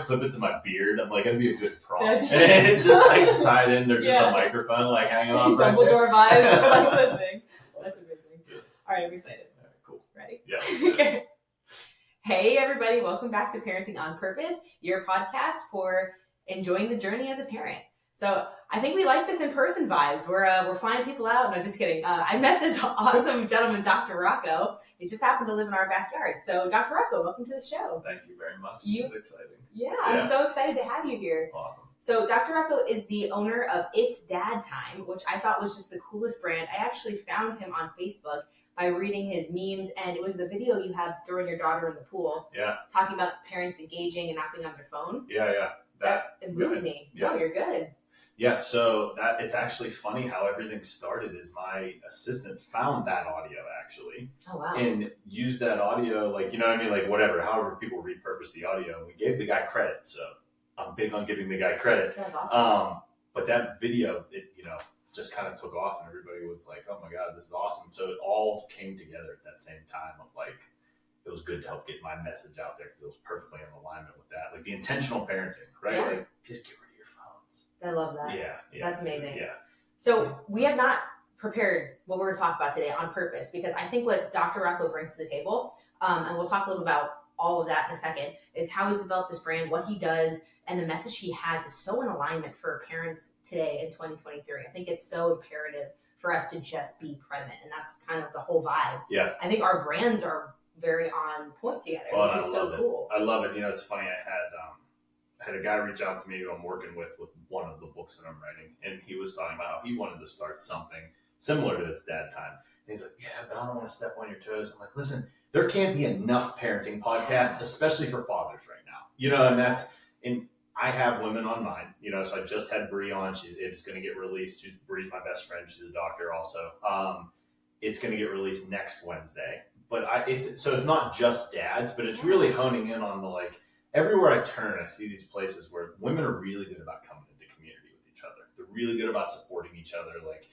clip it to my beard. I'm like, it'd be a good prop. And it's just like tied in. There's just a microphone like hanging on. Dumbledore vibes. Like the thing. That's a good thing. All right, I'm excited. All right, cool. Ready? Yeah. Hey, everybody. Welcome back to Parenting on Purpose, your podcast for enjoying the journey as a parent. So I think we like this in-person vibes. We're flying people out. No, just kidding. I met this awesome gentleman, Dr. Rocco. He just happened to live in our backyard. So Dr. Rocco, welcome to the show. Thank you very much. This is exciting. Yeah, I'm so excited to have you here. Awesome. So Dr. Rocco is the owner of It's Dad Time, which I thought was just the coolest brand. I actually found him on Facebook by reading his memes, and it was the video you had throwing your daughter in the pool. Yeah. Talking about parents engaging and not being on their phone. Yeah. That moved me. Yeah. No, you're good. Yeah, so that it's actually funny how everything started is my assistant found that audio actually. Oh, wow. And used that audio, like, you know what I mean? Like whatever, however people repurpose the audio. We gave the guy credit, so I'm big on giving the guy credit. That's awesome. But that video, it, just kind of took off and everybody was like, oh my God, this is awesome. So it all came together at that same time of like, it was good to help get my message out there because it was perfectly in alignment with that. Like the intentional parenting, right? Yeah. Like just get rid of your phones. I love that. Yeah. That's amazing. Yeah. So we have not prepared what we're going to talk about today on purpose because I think what Dr. Rocco brings to the table, and we'll talk a little about all of that in a second, is how he's developed this brand, what he does, and the message he has is so in alignment for parents today in 2023. I think it's so imperative for us to just be present, and that's kind of the whole vibe. Yeah. I think our brands are very on point together, which is so cool. I love it. It's funny. I had a guy reach out to me who I'm working with one of the books that I'm writing, and he was talking about how he wanted to start something similar to It's Dad Time. And he's like, yeah, but I don't want to step on your toes. I'm like, listen, there can't be enough parenting podcasts, especially for fathers right now. And I have women on mine, so I just had Bree on. It's going to get released. Bree's my best friend. She's a doctor also. It's going to get released next Wednesday. But it's not just dads, but it's really honing in on the, like, everywhere I turn, I see these places where women are really good about coming into community with each other. They're really good about supporting each other. Like,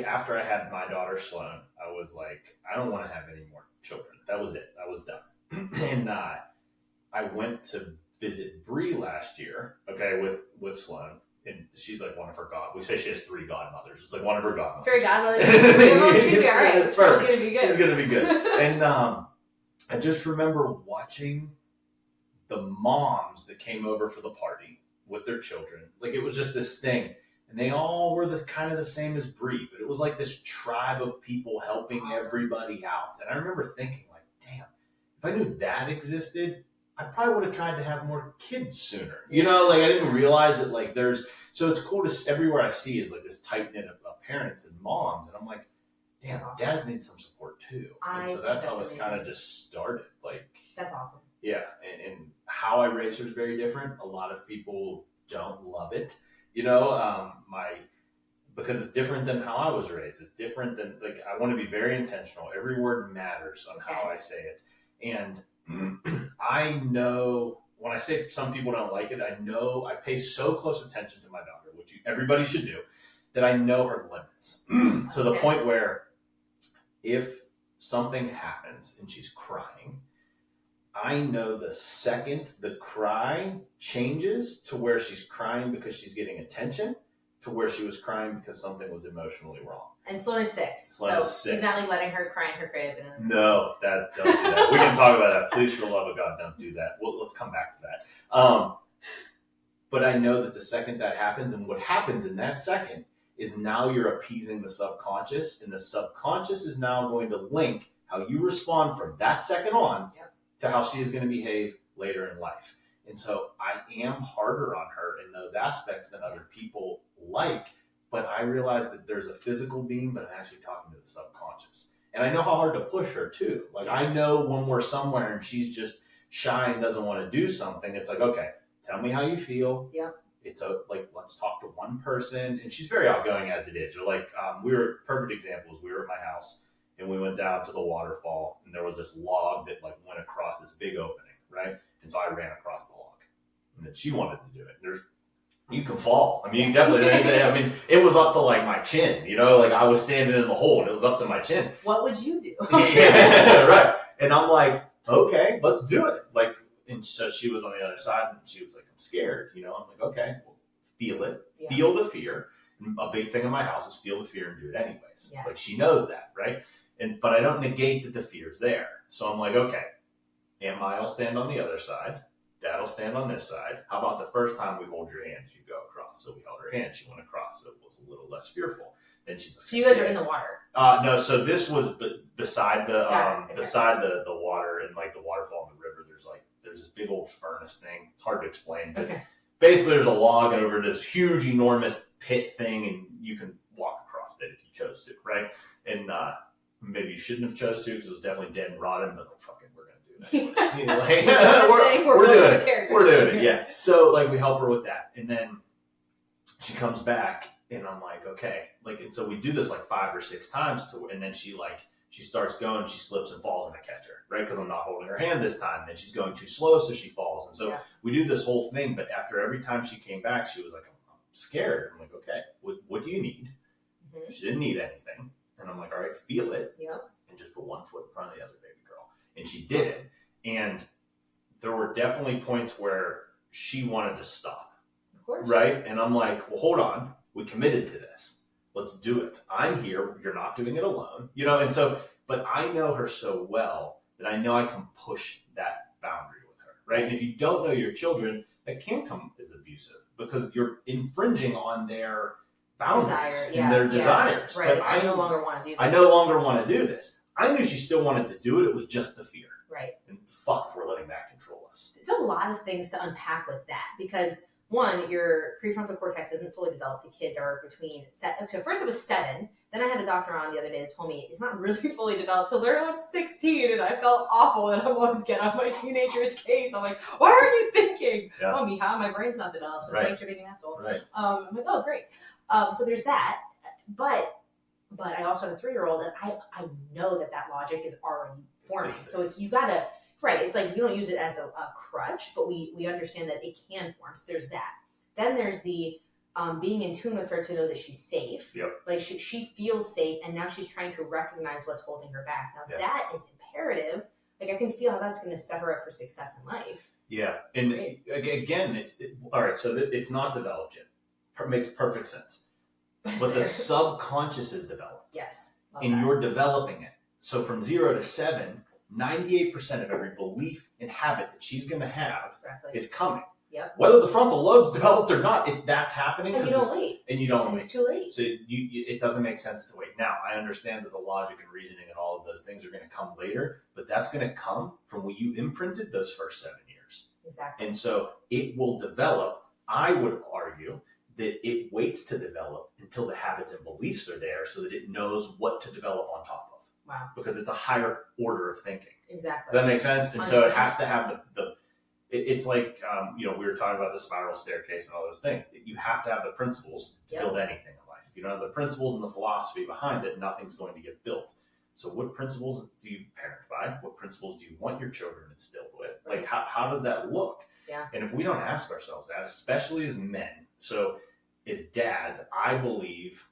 after I had my daughter Sloan, I was like, I don't want to have any more children. That was it. I was done. And I went to visit Bree last year, with Sloan, and she's like one of her we say she has 3 godmothers. It's like one of her godmothers. 3 godmothers. She'll be all right. It's perfect. She's gonna be good. She's gonna be good. And I just remember watching the moms that came over for the party with their children. Like it was just this thing. And they all were kind of the same as Bree, but it was like this tribe of people helping everybody out. And I remember thinking, like, damn, if I knew that existed, I probably would have tried to have more kids sooner. I didn't realize that, like, so it's cool to, everywhere I see is like this tight knit of parents and moms. And I'm like, damn, awesome. Dads need some support too. And so that's how it's kind of just started. Like, that's awesome. Yeah. And how I raise her is very different. A lot of people don't love it. Because it's different than how I was raised. It's different than, like, I want to be very intentional. Every word matters on how I say it. And I know when I say some people don't like it, I pay so close attention to my daughter, which everybody should do, that I know her limits to the point where if something happens and she's crying, I know the second the cry changes to where she's crying because she's getting attention to where she was crying because something was emotionally wrong. And Sloan is 6. So he's not like letting her cry in her crib. No, don't do that. We can talk about that. Please, for the love of God, don't do that. Well, let's come back to that. But I know that the second that happens, and what happens in that second is now you're appeasing the subconscious, and the subconscious is now going to link how you respond from that second on to how she is going to behave later in life. And so I am harder on her in those aspects than other people like, but I realize that there's a physical being, but I'm actually talking to the subconscious. And I know how hard to push her too. Like, I know when we're somewhere and she's just shy and doesn't want to do something, it's like, okay, tell me how you feel. Yeah. It's let's talk to one person. And she's very outgoing as it is. Or like, perfect examples. We were at my house and we went down to the waterfall and there was this log that like went across this big opening, right? And so I ran across the log and then she wanted to do it. You can fall. I mean, you definitely, it was up to like my chin, like I was standing in the hole and it was up to my chin. What would you do? Yeah, right. And I'm like, okay, let's do it. Like, and so she was on the other side, and she was like, I'm scared, I'm like, okay, well, feel it, Yeah. feel the fear. And a big thing in my house is feel the fear and do it anyways. Yes. Like, she knows that, right? But I don't negate that the fear's there. So I'm like, okay, Aunt Maya will stand on the other side. Dad will stand on this side. How about the first time we hold your hand, you go across? So we held her hand. She went across, so it was a little less fearful. Then she's like, so you guys are in the water? No. So this was beside the water, and like the waterfall in the river. There's this big old furnace thing. It's hard to explain, but basically there's a log over this huge, enormous pit thing, and you can walk across it if you chose to, right? And maybe you shouldn't have chose to because it was definitely dead and rotten, but fucking we're gonna do it. We're doing it, yeah. So like we help her with that, and then she comes back, and I'm like, okay, like, and so we do this like 5 or 6 times and then she starts going, she slips and falls, and I catch her, right? Because I'm not holding her hand this time. Then she's going too slow, so she falls, and so we do this whole thing. But after every time she came back, she was like, I'm scared. I'm like, okay, what do you need? Mm-hmm. She didn't need anything, and I'm like, all right, feel it, and just put one foot in front of the other, baby girl. And she did it, and there were definitely points where she wanted to stop, of course, right? And I'm like, well, hold on, we committed to this. Let's do it. I'm here. You're not doing it alone, and so, but I know her so well that I know I can push that boundary with her, right? And if you don't know your children, that can come as abusive because you're infringing on their boundaries and their desires. Right. But I no longer want to do this. I no longer want to do this. I knew she still wanted to do it. It was just the fear. Right. And fuck if we're letting that control us. It's a lot of things to unpack with that because one, your prefrontal cortex isn't fully developed. The kids are between first it was 7. Then I had a doctor on the other day that told me it's not really fully developed till they're like 16, and I felt awful and I almost get on my teenager's case. I'm like, why are you thinking? Yeah. Oh, Miha, my brain's not developed, so thanks for being an asshole. Right. I'm like, oh, great. So there's that. But I also have a 3-year-old, and I know that logic is already forming. So it's you gotta. Right, it's like we don't use it as a crutch, but we understand that it can form. So there's that. Then there's the being in tune with her to know that she's safe. Yep. Like she feels safe, and now she's trying to recognize what's holding her back. Now that is imperative. Like I can feel how that's going to set her up for success in life. Yeah, and again, all right. So it's not developed yet. Makes perfect sense. But the subconscious is developed. Yes. And you're developing it. So from 0 to 7. 98% of every belief and habit that she's going to have is coming. Yep. Whether the frontal lobe's developed or not, that's happening. And you don't wait. And you don't wait. It's too late. So it doesn't make sense to wait. Now, I understand that the logic and reasoning and all of those things are going to come later, but that's going to come from when you imprinted those first 7 years. Exactly. And so it will develop. I would argue that it waits to develop until the habits and beliefs are there so that it knows what to develop on top of. Wow. Because it's a higher order of thinking. Exactly. Does that make sense? And 100%. So it has to have it's like, we were talking about the spiral staircase and all those things. You have to have the principles to build anything in life. If you don't have the principles and the philosophy behind it, nothing's going to get built. So what principles do you parent by? What principles do you want your children instilled with? Right. Like, how does that look? Yeah. And if we don't ask ourselves that, especially as men, so as dads, I believe...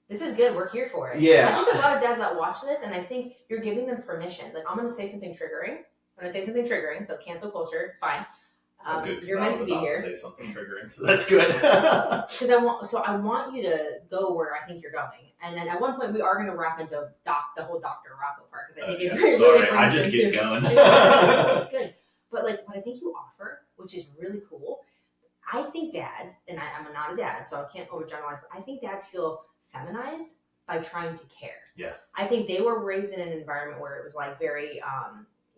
This is good. We're here for it. Yeah. I think a lot of dads that watch this, and I think you're giving them permission. Like, I'm going to say something triggering. So cancel culture. It's fine. Good, you're meant to be here. Say something triggering, so that's good. Because I want you to go where I think you're going, and then at one point we are going to wrap into the whole Dr. Rocco part because I think it really I just get going. It's good, but like what I think you offer, which is really cool. I think dads, and I'm not a dad, so I can't overgeneralize, but I think dads feel feminized by trying to care. Yeah. I think they were raised in an environment where it was like very,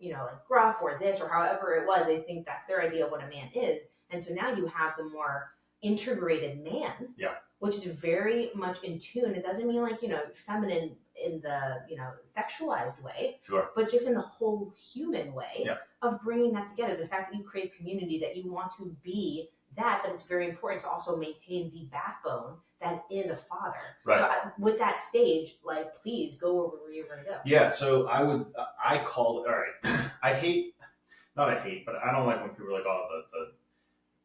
like gruff or this or however it was. They think that's their idea of what a man is. And so now you have the more integrated man, which is very much in tune. It doesn't mean like, feminine in the, sexualized way, sure, but just in the whole human way of bringing that together. The fact that you crave community, that you want to be that, but it's very important to also maintain the backbone that is a father. Right. So with that stage, like, please go over where you're going to go. Yeah. So I call it, all right. But I don't like when people are like, oh, the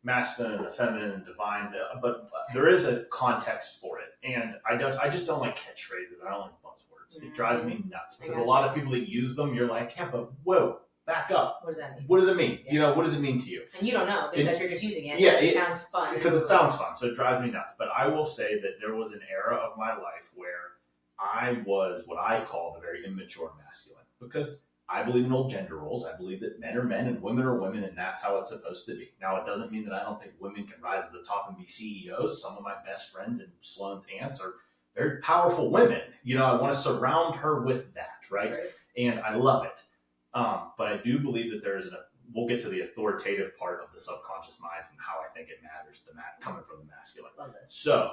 masculine and the feminine and divine, but there is a context for it. And I just don't like catchphrases. I don't like buzzwords. It drives me nuts because a lot of people that use them, you're like, yeah, but whoa, back up. What does that mean? What does it mean? Yeah. What does it mean to you? And you don't know because you're just using it. Yeah, it sounds fun. Because it sounds fun, so it drives me nuts. But I will say that there was an era of my life where I was what I call the very immature masculine, because I believe in old gender roles. I believe that men are men and women are women, and that's how it's supposed to be. Now, it doesn't mean that I don't think women can rise to the top and be CEOs. Some of my best friends and Sloane's aunts are very powerful women. I want to surround her with that, right? And I love it. But I do believe that we'll get to the authoritative part of the subconscious mind and how I think it matters, coming from the masculine. Love this. So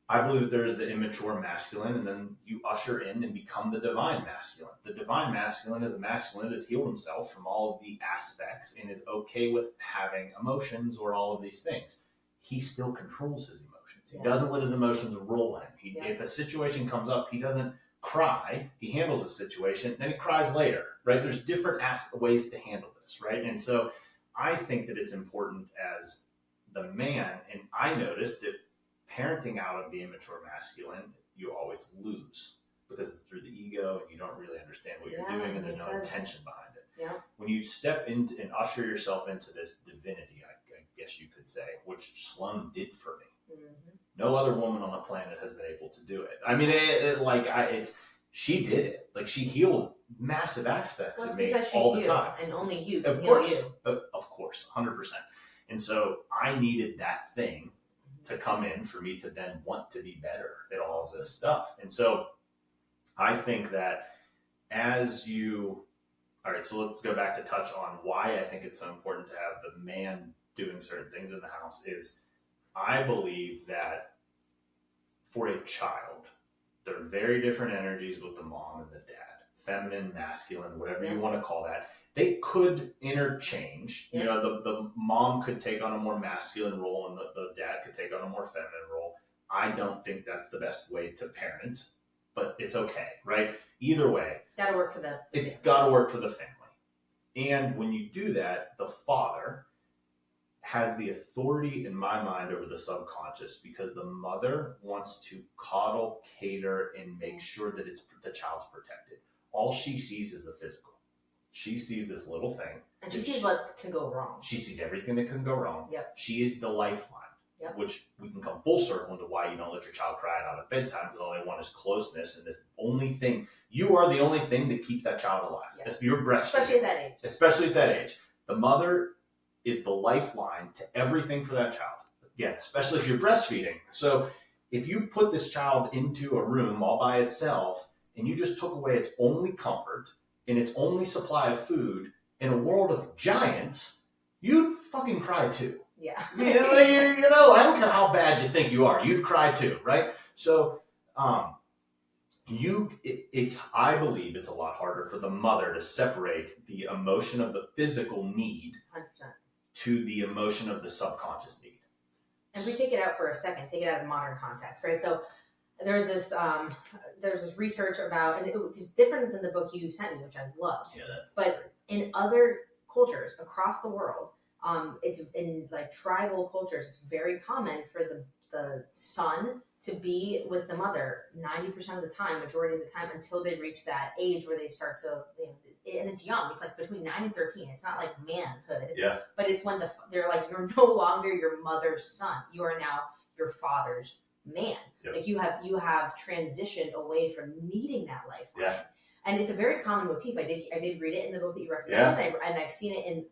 I believe that there is the immature masculine, and then you usher in and become the divine masculine. The divine masculine is a masculine that has healed himself from all of the aspects and is okay with having emotions or all of these things. He still controls his emotions. He doesn't let his emotions roll in. If a situation comes up, he doesn't cry. He handles the situation, then he cries later, right? There's different ways to handle this, right? And so I think that it's important as the man, and I noticed that parenting out of the immature masculine, you always lose because it's through the ego and you don't really understand what you're doing and there's no intention behind it. Yeah. When you step into and usher yourself into this divinity, I guess you could say, which Sloane did for me. Mm-hmm. No other woman on the planet has been able to do it. I mean, she did it. Like, she heals massive aspects of me all the time. And only you can heal you. Of course, 100%. And so I needed that thing to come in for me to then want to be better at all of this stuff. And so I think that all right, so let's go back to touch on why I think it's so important to have the man doing certain things in the house is I believe that for a child, they're very different energies with the mom and the dad, feminine, masculine, whatever you want to call that. They could interchange. Yeah. The mom could take on a more masculine role and the dad could take on a more feminine role. I don't think that's the best way to parent, but it's okay, right? Either way. It's got to work for them. It's got to work for the family. And when you do that, the father has the authority in my mind over the subconscious because the mother wants to coddle, cater, and make sure that the child's protected. All she sees is the physical. She sees this little thing. And she sees what can go wrong. She sees everything that can go wrong. Yep. She is the lifeline, which we can come full circle into why you don't let your child cry out at bedtime because all they want is closeness. And this only thing, you are the only thing that keeps that child alive. Yep. If you're breastfeeding. Especially at that age. The mother is the lifeline to everything for that child. Again, especially if you're breastfeeding. So if you put this child into a room all by itself and you just took away its only comfort and its only supply of food in a world of giants, you'd fucking cry too. Yeah. I don't care how bad you think you are, you'd cry too, right? So I believe it's a lot harder for the mother to separate the emotion of the physical need 100%. To the emotion of the subconscious need. And we take it out for a second, take it out of modern context, right? So there's this research about, and it's different than the book you sent me, which I love. Yeah, but in other cultures across the world, it's in like tribal cultures, it's very common for the son to be with the mother 90% of the time, majority of the time, until they reach that age where they start to, and it's young. It's like between 9 and 13. It's not like manhood. Yeah. But it's when they're like, you're no longer your mother's son. You are now your father's man. Yep. Like you have transitioned away from needing that life. Yeah. And it's a very common motif. I did read it in the book that you recommended, and I've seen it in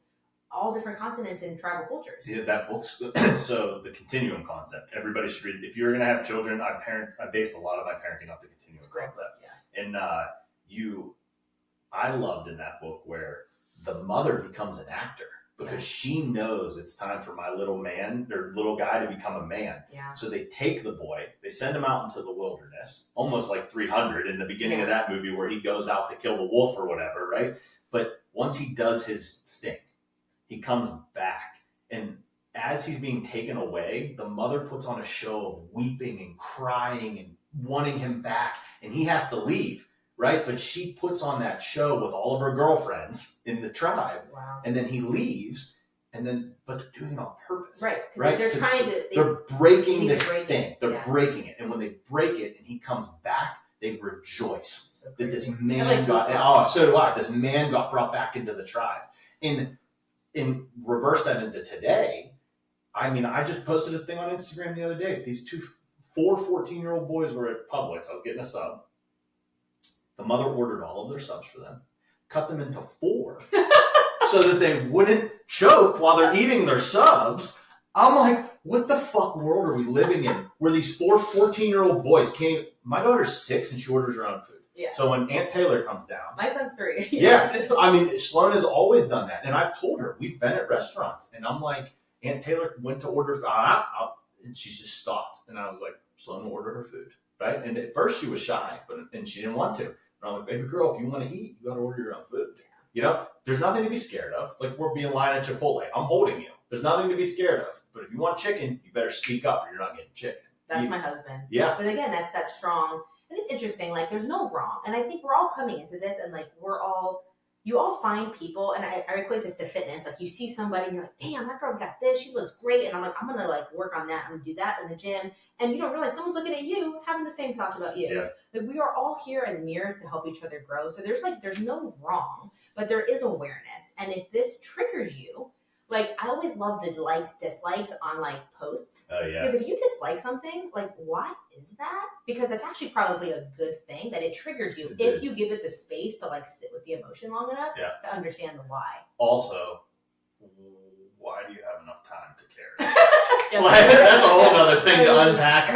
all different continents and tribal cultures. Yeah, that book's so the continuum concept. Everybody should read it. If you're going to have children, I based a lot of my parenting off the continuum concept. Yeah. And I loved in that book where the mother becomes an actor because she knows it's time for my little man or little guy to become a man. Yeah. So they take the boy, they send him out into the wilderness, almost like 300 in the beginning of that movie where he goes out to kill the wolf or whatever, right? But once he does his thing, he comes back. And as he's being taken away, the mother puts on a show of weeping and crying and wanting him back. And he has to leave, right? But she puts on that show with all of her girlfriends in the tribe. Wow. And then he leaves. But they're doing it on purpose. Right. Right? They're breaking this thing. They're breaking it. And when they break it and he comes back, they rejoice So that this crazy. man so do I. This man got brought back into the tribe. In reverse that into today, I mean, I just posted a thing on Instagram the other day. These 4 14-year-old boys were at Publix. I was getting a sub. The mother ordered all of their subs for them, cut them into 4 so that they wouldn't choke while they're eating their subs. I'm like, what the fuck world are we living in where these 4 14-year-old boys can't even, my daughter's 6 and she orders her own food. Yeah. So when Aunt Taylor comes down. My son's 3. Yeah. I mean, Sloan has always done that. And I've told her, we've been at restaurants and I'm like, Aunt Taylor went to order, and she just stopped. And I was like, Sloan will order her food. Right. And at first she was shy, and she didn't want to. And I'm like, baby girl, if you want to eat, you got to order your own food. You know, there's nothing to be scared of. Like, we're being lined at Chipotle. I'm holding you. There's nothing to be scared of. But if you want chicken, you better speak up or you're not getting chicken. That's my husband. Yeah. But again, that's that strong. And it's interesting. Like, there's no wrong. And I think we're all coming into this and like, you all find people, and I equate this to fitness. Like, you see somebody and you're like, damn, that girl's got this. She looks great. And I'm like, I'm going to like work on that. I'm going to do that in the gym. And you don't realize someone's looking at you having the same thoughts about you. Yeah. Like, we are all here as mirrors to help each other grow. So there's no wrong, but there is awareness. And if this triggers you, like, I always love the likes, dislikes on like posts. Oh yeah. Because if you dislike something, like, why is that? Because that's actually probably a good thing that it triggers you if you give it the space to like sit with the emotion long enough to understand the why. Also, why do you have enough time to care? That's a whole other thing to unpack.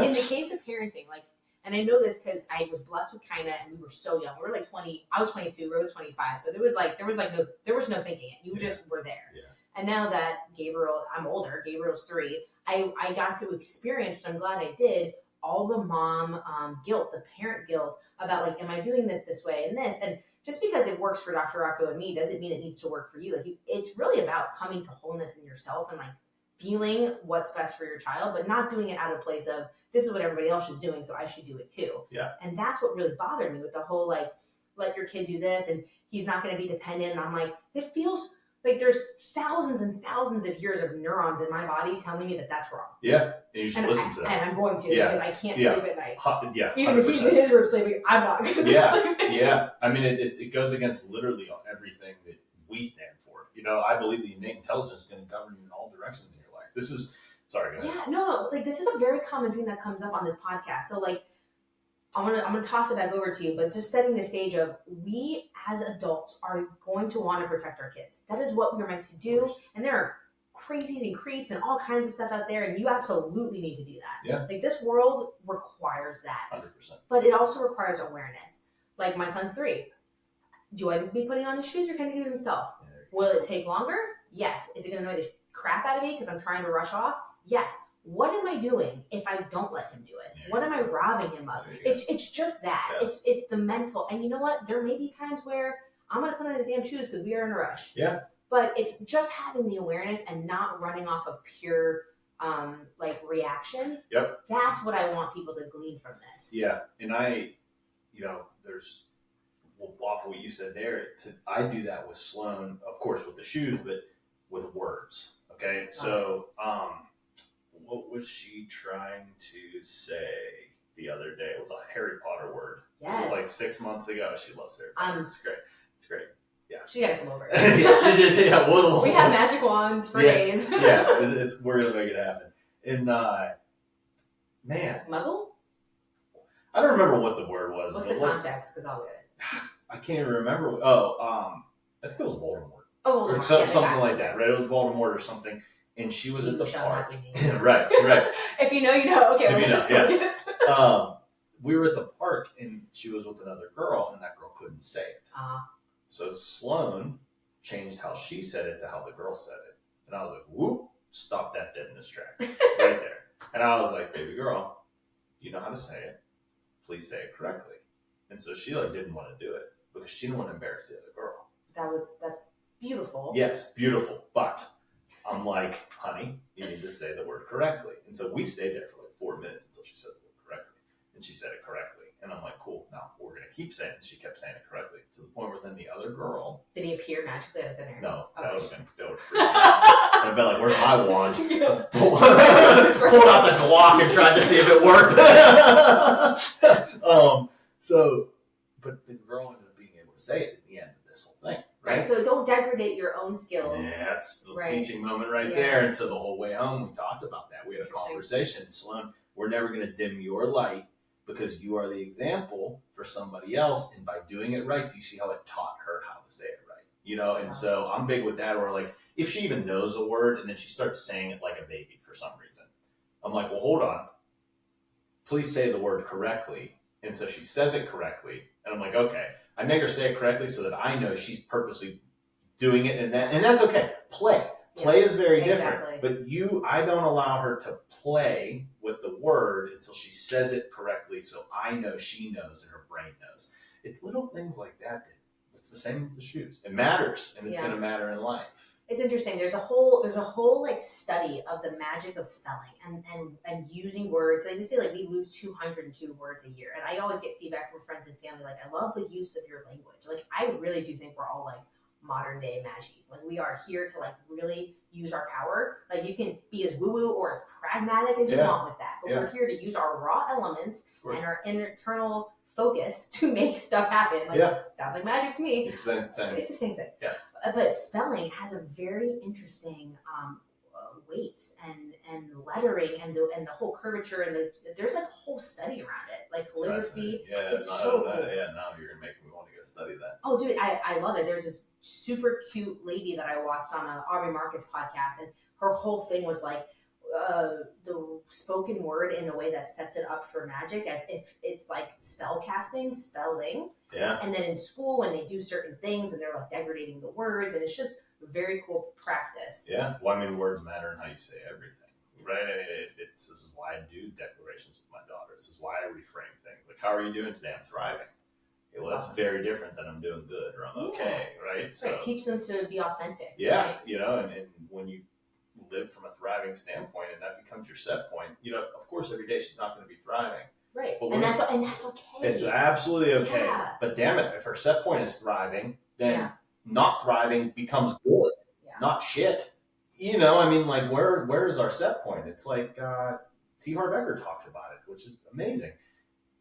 In the case of parenting, like, and I know this because I was blessed with Kaina and we were so young. We were like 20. I was 22. Rose was 25. So there was no thinking it. You just were there. Yeah. And now that Gabriel, I'm older. Gabriel's 3. I got to experience, which I'm glad I did, all the mom guilt, the parent guilt about like, am I doing this way and this? And just because it works for Dr. Rocco and me doesn't mean it needs to work for you. Like, it's really about coming to wholeness in yourself and like feeling what's best for your child, but not doing it out of place of, this is what everybody else is doing, so I should do it too. Yeah. And that's what really bothered me with the whole, like, let your kid do this and he's not going to be dependent. And I'm like, it feels like there's thousands and thousands of years of neurons in my body telling me that that's wrong. Yeah. And you should listen to that. And I'm going to because I can't sleep at night. Yeah. 100%. Even if he's in his room sleeping, I'm not going to be sleeping. Yeah. I mean, it goes against literally everything that we stand for. You know, I believe the innate intelligence is going to govern you in all directions in your life. This is... Sorry, go ahead. Yeah, no, like, this is a very common thing that comes up on this podcast. So, like, I'm gonna toss it back over to you, but just setting the stage of, we as adults are going to want to protect our kids. That is what we're meant to do. And there are crazies and creeps and all kinds of stuff out there, and you absolutely need to do that. Yeah. Like, this world requires that. 100%. But it also requires awareness. Like, my son's 3. Do I be putting on his shoes or can he do it himself? Will it take longer? Yes. Is it going to annoy the crap out of me because I'm trying to rush off? Yes. What am I doing if I don't let him do it? What am I robbing him of? It's just that. Yeah. It's the mental. And you know what? There may be times where I'm going to put on his damn shoes because we are in a rush. Yeah. But it's just having the awareness and not running off of pure like reaction. Yep. That's what I want people to glean from this. Yeah. And there's, off of what you said there, I do that with Sloan, of course, with the shoes, but with words. Okay. So, what was she trying to say the other day? It was a Harry Potter word. Yes. It was like 6 months ago. She loves Harry Potter. It's great. It's great. Yeah. She got to come over. We have magic wands for days. We're going to make it happen. And, man. Muggle? I don't remember what the word was. What's the context? Because I'll get it. I can't even remember. I think it was Voldemort. Oh, Voldemort. Or something like that, right? It was Voldemort or something. And she was at the park. Right. If you know, you know. Okay. We were at the park, and she was with another girl, and that girl couldn't say it. So Sloan changed how she said it to how the girl said it. And I was like, whoop, stop that dead in its tracks. Right there. And I was like, baby girl, you know how to say it. Please say it correctly. And so she didn't want to do it because she didn't want to embarrass the other girl. That's beautiful. Yes, beautiful. But I'm like, honey, you need to say the word correctly. And so we stayed there for 4 minutes until she said the word correctly. And she said it correctly. And I'm like, cool, now we're going to keep saying it. She kept saying it correctly to the point where then the other girl. Did he appear magically out of thin air? No, that would have been freaky. I'd been like, where's my wand? pulled out the Glock and tried to see if it worked. But the girl ended up being able to say it at the end of this whole thing. Right. So don't degrade your own skills. Yeah, that's the teaching moment right there. And so the whole way home, we talked about that. We had a conversation. Sloan, we're never going to dim your light because you are the example for somebody else. And by doing it right, do you see how it taught her how to say it right? You know, and so I'm big with that. Or like, if she even knows a word and then she starts saying it like a baby for some reason, I'm like, well, hold on. Please say the word correctly. And so she says it correctly. And I'm like, okay. I make her say it correctly so that I know she's purposely doing it, and that's okay. Play is very different. But I don't allow her to play with the word until she says it correctly, so I know she knows and her brain knows. It's little things like that. It's the same with the shoes. It matters, and it's going to matter in life. It's interesting. There's a whole like study of the magic of spelling and using words. Like they say, like we lose 202 words a year, and I always get feedback from friends and family like, I love the use of your language. Like I really do think we're all like modern day magi. Like we are here to like really use our power. Like you can be as woo woo or as pragmatic as you want with that, but we're here to use our raw elements and our internal focus to make stuff happen. Like sounds like magic to me. It's the same. It's the same thing. Yeah. But spelling has a very interesting weights and lettering and the whole curvature and there's like a whole study around it, like calligraphy. It's so cool. Now you're gonna make me want to go study that. Oh, dude, I love it. There's this super cute lady that I watched on a Aubrey Marcus podcast, and her whole thing was like the spoken word in a way that sets it up for magic, as if it's like spell casting, spelling. Yeah. And then in school, when they do certain things and they're like degrading the words, and it's just very cool practice. Yeah. Well, I mean, words matter in how you say everything, right? I mean, this is why I do declarations with my daughter. This is why I reframe things. Like, how are you doing today? I'm thriving. Okay, well, that's very different than I'm doing good or I'm okay, right? So teach them to be authentic. Yeah. Right? You know, and when you live from a thriving standpoint and that becomes your set point, you know, of course, every day she's not going to be thriving. Right. And that's okay. It's absolutely okay. Yeah. But damn it, if her set point is thriving, then not thriving becomes good, not shit. You know, I mean, like, where is our set point? It's like T. Harv Eker talks about it, which is amazing.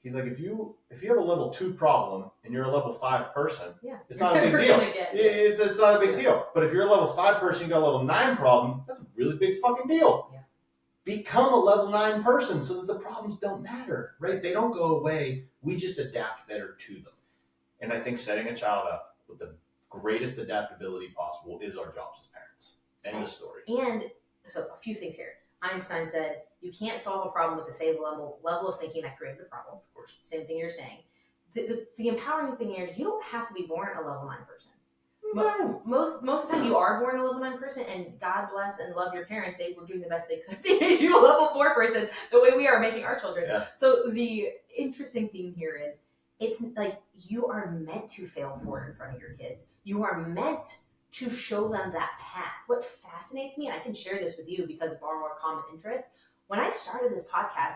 He's like, if you have a level 2 problem and you're a level 5 person, it's not a big deal. It's not a big deal. But if you're a level 5 person, you got a level 9 problem, that's a really big fucking deal. Yeah. Become a level 9 person so that the problems don't matter, right? They don't go away. We just adapt better to them. And I think setting a child up with the greatest adaptability possible is our jobs as parents. End of story. And so a few things here. Einstein said, you can't solve a problem with the same level of thinking that created the problem. Of course. Same thing you're saying. The empowering thing here is you don't have to be born a level 9 person. No. Most of the time you are born a level 9 person, and God bless and love your parents. They were doing the best they could. They made you a level 4 person the way we are making our children. Yeah. So the interesting thing here is it's like you are meant to fail forward in front of your kids. You are meant to show them that path. What fascinates me, and I can share this with you because of our common interests, when I started this podcast,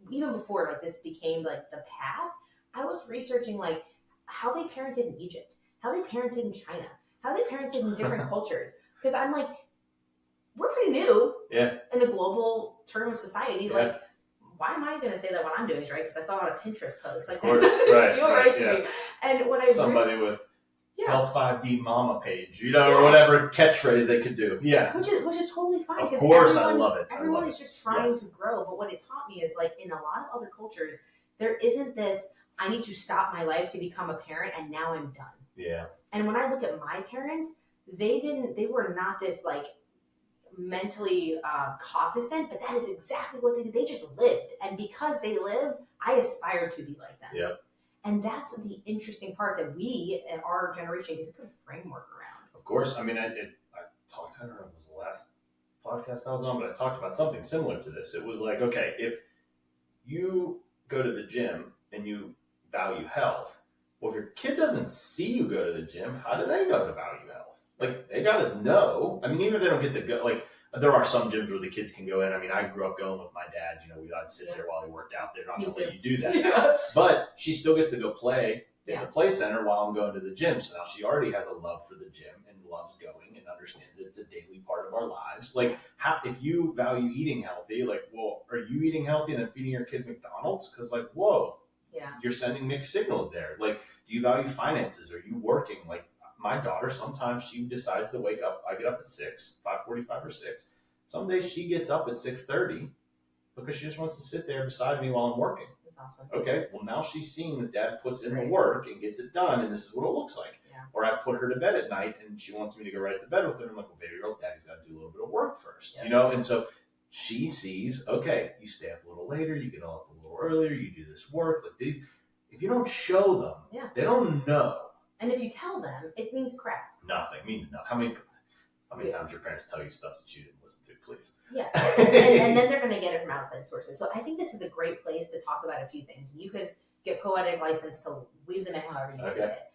even before like this became like the path, I was researching like how they parented in Egypt, how they parented in China, how they parented in different cultures. Because I'm like, we're pretty new in the global term of society. Like, why am I going to say that what I'm doing is right? Because I saw it on a Pinterest post. Like, that doesn't feel right to me. And when I with Health 5D Mama page, you know, or whatever catchphrase they could do. Yeah. Which is totally fine. Of course, I love it. Everyone is just trying to grow. But what it taught me is, like, in a lot of other cultures, there isn't this, I need to stop my life to become a parent and now I'm done. Yeah. And when I look at my parents, they were not this, like, mentally cognizant, but that is exactly what they did. They just lived. And because they lived, I aspired to be like them. Yep. And that's the interesting part that we in our generation get to put a framework around. Of course. I mean, I talked, I don't know if it was the last podcast I was on, but I talked about something similar to this. It was like, okay, if you go to the gym and you value health, well, if your kid doesn't see you go to the gym, how do they know to value health? Like, they got to know. I mean, even if they don't get to go, like, there are some gyms where the kids can go in. I mean, I grew up going with my dad. You know, I'd sit there while he worked out. They're not going to let you do that now. But she still gets to go play at the play center while I'm going to the gym. So now she already has a love for the gym and loves going and understands that it's a daily part of our lives. Like, if you value eating healthy, like, well, are you eating healthy and then feeding your kid McDonald's? Because like, whoa, Yeah. you're sending mixed signals there. Like, do you value finances? Are you working? Like my daughter, sometimes she decides to wake up. I get up at 6, 5:45 or 6. Some days she gets up at 6:30 because she just wants to sit there beside me while I'm working. That's awesome. Okay, well now she's seeing that dad puts in the work and gets it done, and this is what it looks like. Yeah. Or I put her to bed at night, and she wants me to go right to bed with her. I'm like, well, baby girl, daddy's got to do a little bit of work first, Yeah. you know? And so she sees, okay, you stay up a little later, you get up a little earlier, you do this work. Like these, if you don't show them, they don't know. And if you tell them, it means crap. Nothing. It means no. How many times your parents tell you stuff that you didn't listen to, please? Yeah. and then they're going to get it from outside sources. So I think this is a great place to talk about a few things. You could get poetic license to weave them in however you see it.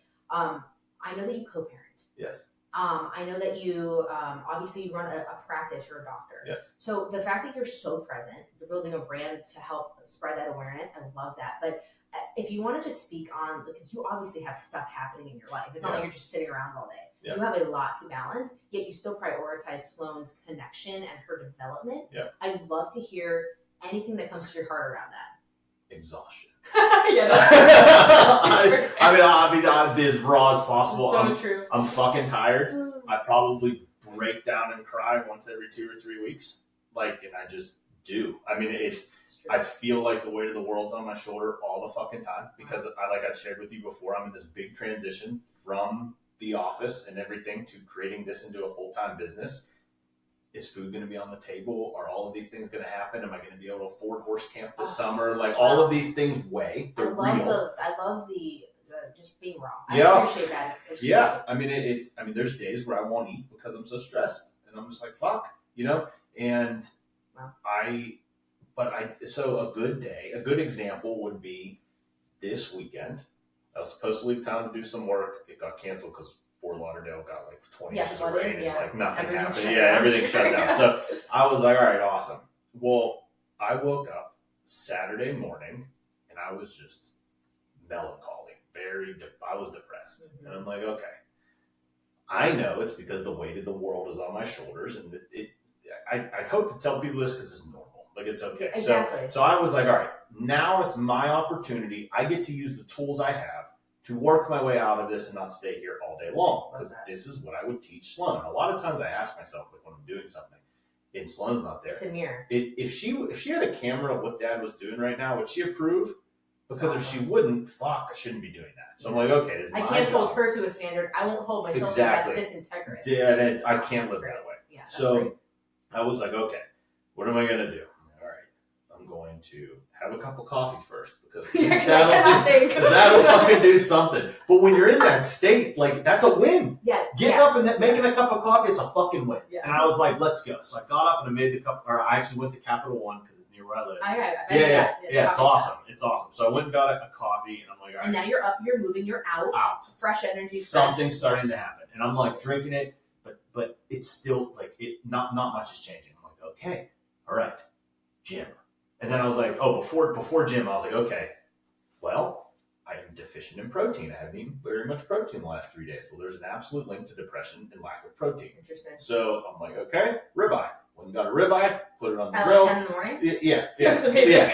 I know that you co-parent. Yes. I know that you obviously run a practice. You're a doctor. Yes. So the fact that you're so present, you're building a brand to help spread that awareness. I love that. But if you want to just speak on, because you obviously have stuff happening in your life. It's not like you're just sitting around all day. Yeah. You have a lot to balance, yet you still prioritize Sloane's connection and her development. Yeah. I'd love to hear anything that comes to your heart around that. Exhaustion. Yeah, I'll be as raw as possible. So true. I'm fucking tired. I probably break down and cry once every 2 or 3 weeks. And I just do. I mean, I feel like the weight of the world's on my shoulder all the fucking time because I shared with you before, I'm in this big transition from the office and everything to creating this into a full-time business. Is food going to be on the table? Are all of these things going to happen? Am I going to be able to afford horse camp this summer? All of these things weigh. They're real. I love the just being raw. I appreciate that. I mean, there's days where I won't eat because I'm so stressed, and I'm just like, fuck, you know. And so a good day, a good example would be this weekend. I was supposed to leave town to do some work. It got canceled because Fort Lauderdale got 20 inches of rain and nothing happened. Everything shut down. So I was like, all right, awesome. Well, I woke up Saturday morning and I was just melancholy. I was depressed. Mm-hmm. And I'm like, okay, I know it's because the weight of the world is on my shoulders. And I hope to tell people this because it's normal. It's okay. Yeah, exactly. So I was like, all right, now it's my opportunity. I get to use the tools I have to work my way out of this and not stay here all day long. Because this is what I would teach Sloane. A lot of times I ask myself, when I'm doing something, and Sloane's not there. It's a mirror. If she had a camera of what Dad was doing right now, would she approve? Because if she wouldn't, I shouldn't be doing that. So I'm like, okay, this is my job. I can't hold her to a standard. I won't hold myself to that's disintegrous. Yeah, I can't live that way. Yeah, so I was like, okay, what am I going to do? I'm going to have a cup of coffee first because that'll fucking do something. But when you're in that state, that's a win. Yeah. Getting up and making a cup of coffee, it's a fucking win. Yeah. And I was like, let's go. So I got up and I made the cup, or I actually went to Capital One because it's near where I live. Yeah, it's awesome. It's awesome. So I went and got a coffee and I'm like, all right. And now you're up, you're moving, you're out. Fresh energy. Something's starting to happen. And I'm drinking it, but it's still not much is changing. I'm like, okay, all right, gym. And then I was like, before gym, I was like, okay, well, I am deficient in protein. I haven't eaten very much protein the last 3 days. Well, there's an absolute link to depression and lack of protein. Interesting. So I'm like, okay, ribeye. Went and got a ribeye, put it on the grill. At 10 in the morning? Yeah. That's amazing.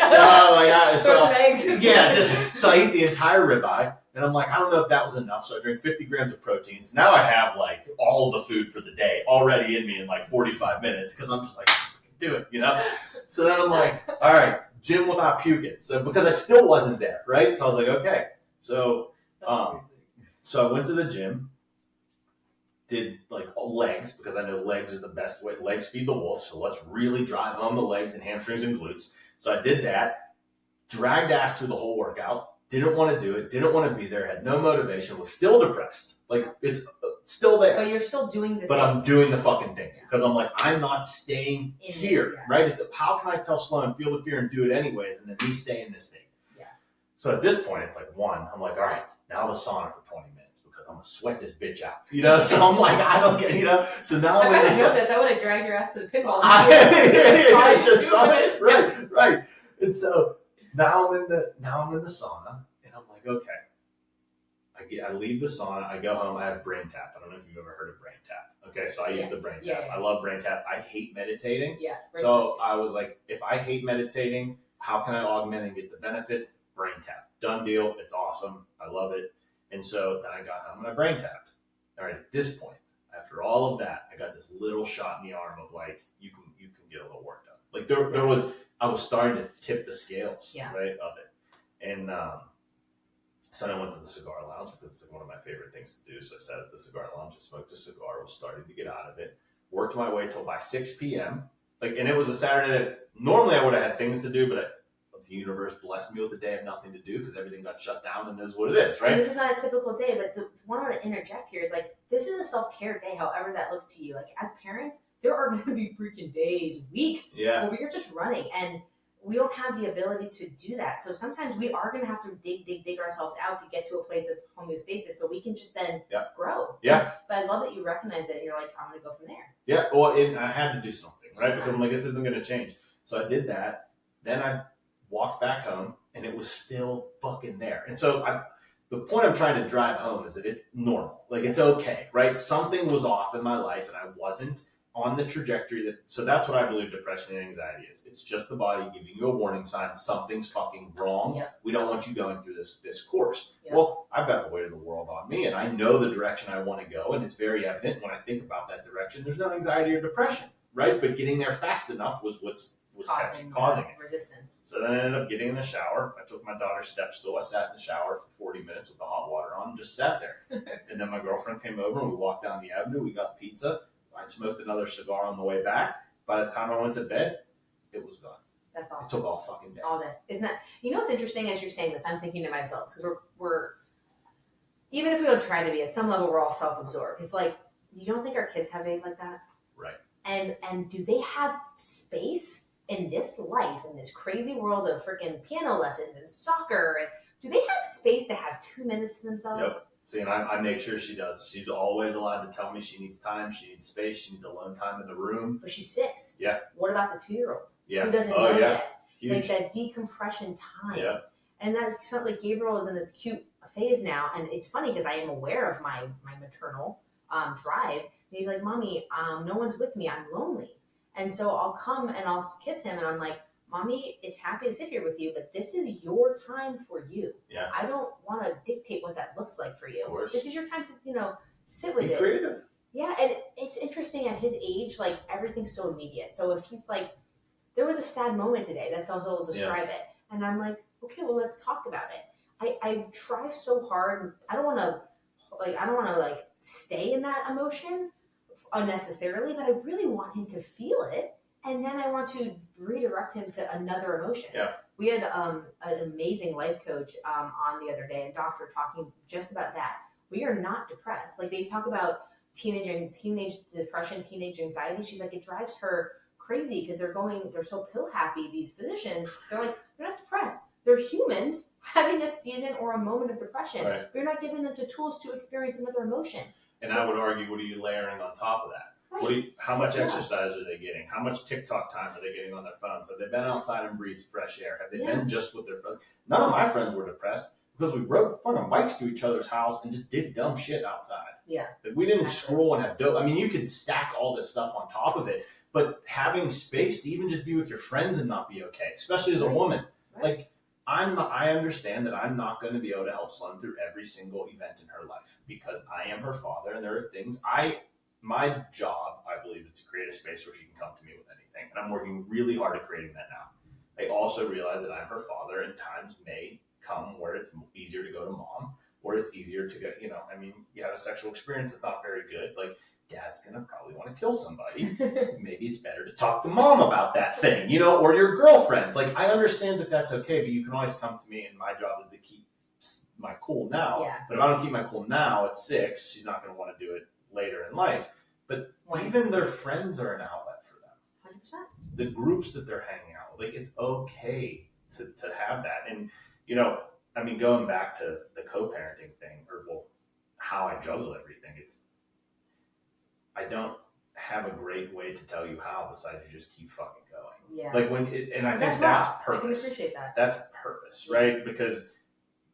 So I eat the entire ribeye. And I'm like, I don't know if that was enough. So I drink 50 grams of protein. So now I have all the food for the day already in me in 45 minutes because I'm just do it, you know? So then I'm like, all right, gym without puking. So because I still wasn't there, right? So I was like, okay. So so I went to the gym, did legs because I know legs are the best way. Legs feed the wolf. So let's really drive home the legs and hamstrings and glutes. So I did that, dragged ass through the whole workout, didn't want to do it, didn't want to be there, had no motivation, was still depressed. It's still there. But you're still doing the things. But I'm doing the fucking things because I'm like, I'm not staying here, right? It's how can I tell Sloane, feel the fear and do it anyways, and then me stay in this state? Yeah. So at this point, it's I'm like, all right, now the sauna for 20 minutes because I'm going to sweat this bitch out, you know? So I'm like, I don't get, you know? So now I'm in the sauna. I would have dragged your ass to the pinball. Right. And so now I'm in the sauna and I'm like, okay, I leave the sauna, I go home, I have brain tap. I don't know if you've ever heard of brain tap. Okay, so I use the brain tap. I love brain tap. I hate meditating. Yeah. So I was like, if I hate meditating, how can I augment and get the benefits? Brain tap. Done deal. It's awesome. I love it. And so then I got home and I brain tapped. All right, at this point, after all of that, I got this little shot in the arm of like, you can get a little work done. Like I was starting to tip the scales, right, of it. And so I went to the cigar lounge because it's like one of my favorite things to do. So I sat at the cigar lounge and smoked a cigar, was starting to get out of it, worked my way till by 6 p.m. And it was a Saturday that normally I would have had things to do, but the universe blessed me with a day of nothing to do because everything got shut down, and it is what it is, right? And this is not a typical day, but the one I want to interject here is like, this is a self-care day, however that looks to you. Like, as parents, there are going to be freaking days, weeks, where you're just running, and we don't have the ability to do that. So sometimes we are going to have to dig ourselves out to get to a place of homeostasis so we can just then grow. Yeah. But I love that you recognize it and you're like, I'm going to go from there. Yeah. Well, I had to do something, right? Because I'm like, this isn't going to change. So I did that. Then I walked back home and it was still fucking there. And so the point I'm trying to drive home is that it's normal. Like, it's okay, right? Something was off in my life and I wasn't on the trajectory so that's what I believe depression and anxiety is. It's just the body giving you a warning sign. Something's fucking wrong. Yep. We don't want you going through this course. Yep. Well, I've got the weight of the world on me and I know the direction I want to go, and it's very evident when I think about that direction. There's no anxiety or depression, right? But getting there fast enough was causing it. Resistance. So then I ended up getting in the shower. I took my daughter's step stool. I sat in the shower for 40 minutes with the hot water on and just sat there. And then my girlfriend came over and we walked down the avenue. We got pizza. I smoked another cigar on the way back. By the time I went to bed, it was gone. That's awesome. It took all fucking day. All day. Isn't that, you know what's interesting as you're saying this? I'm thinking to myself, because we're even if we don't try to be, at some level we're all self-absorbed. It's like, you don't think our kids have days like that? Right. And do they have space in this life, in this crazy world of freaking piano lessons and soccer? And do they have space to have 2 minutes to themselves? Yep. See, and I make sure she does. She's always allowed to tell me she needs time, she needs space, she needs alone time in the room. But she's 6. Yeah. What about the 2-year-old? Yeah. Who doesn't know yet? Huge. Like that decompression time. Yeah. And that's something like Gabriel is in this cute phase now. And it's funny because I am aware of my maternal drive. And he's like, Mommy, no one's with me. I'm lonely. And so I'll come and I'll kiss him and I'm like, Mommy is happy to sit here with you, but this is your time for you. Yeah. I don't want to dictate what that looks like for you. Of course. This is your time to, sit with Be it. creative. Yeah, and it's interesting at his age, like everything's so immediate. So if he's like, there was a sad moment today, that's how he'll describe it. And I'm like, okay, well, let's talk about it. I try so hard. I don't want to stay in that emotion unnecessarily, but I really want him to feel it. And then I want to redirect him to another emotion. Yeah. We had an amazing life coach on the other day, and doctor talking just about that. We are not depressed. Like, they talk about teenage depression, teenage anxiety. She's like, it drives her crazy because they're so pill happy. These physicians, they're like, they're not depressed. They're humans having a season or a moment of depression. Right. You're not giving them the tools to experience another emotion. And I would argue, what are you layering on top of that? Right. How much exercise are they getting? How much TikTok time are they getting on their phones? Have they been outside and breathed fresh air? Have they been just with their friends? None of my friends were depressed because we rode fucking bikes to each other's house and just did dumb shit outside. Yeah. Like, we didn't scroll and have dope. I mean, you could stack all this stuff on top of it, but having space to even just be with your friends and not be okay, especially as a woman. Like, I understand that I'm not going to be able to help Sloan through every single event in her life because I am her father, and there are things my job, I believe, is to create a space where she can come to me with anything. And I'm working really hard at creating that now. I also realize that I'm her father, and times may come where it's easier to go to mom, or it's easier to go, you have a sexual experience that's not very good. Like, dad's going to probably want to kill somebody. Maybe it's better to talk to mom about that thing, or your girlfriends. Like, I understand that that's okay, but you can always come to me, and my job is to keep my cool now. Yeah. But if I don't keep my cool now at 6, she's not going to want to do it later in life. But even their friends are an outlet for them. 100%. The groups that they're hanging out with, like, it's okay to have that. And, going back to the co-parenting thing, how I juggle everything, I don't have a great way to tell you how besides you just keep fucking going. Yeah. Like, I think that's purpose. I can appreciate that. That's purpose, right? Because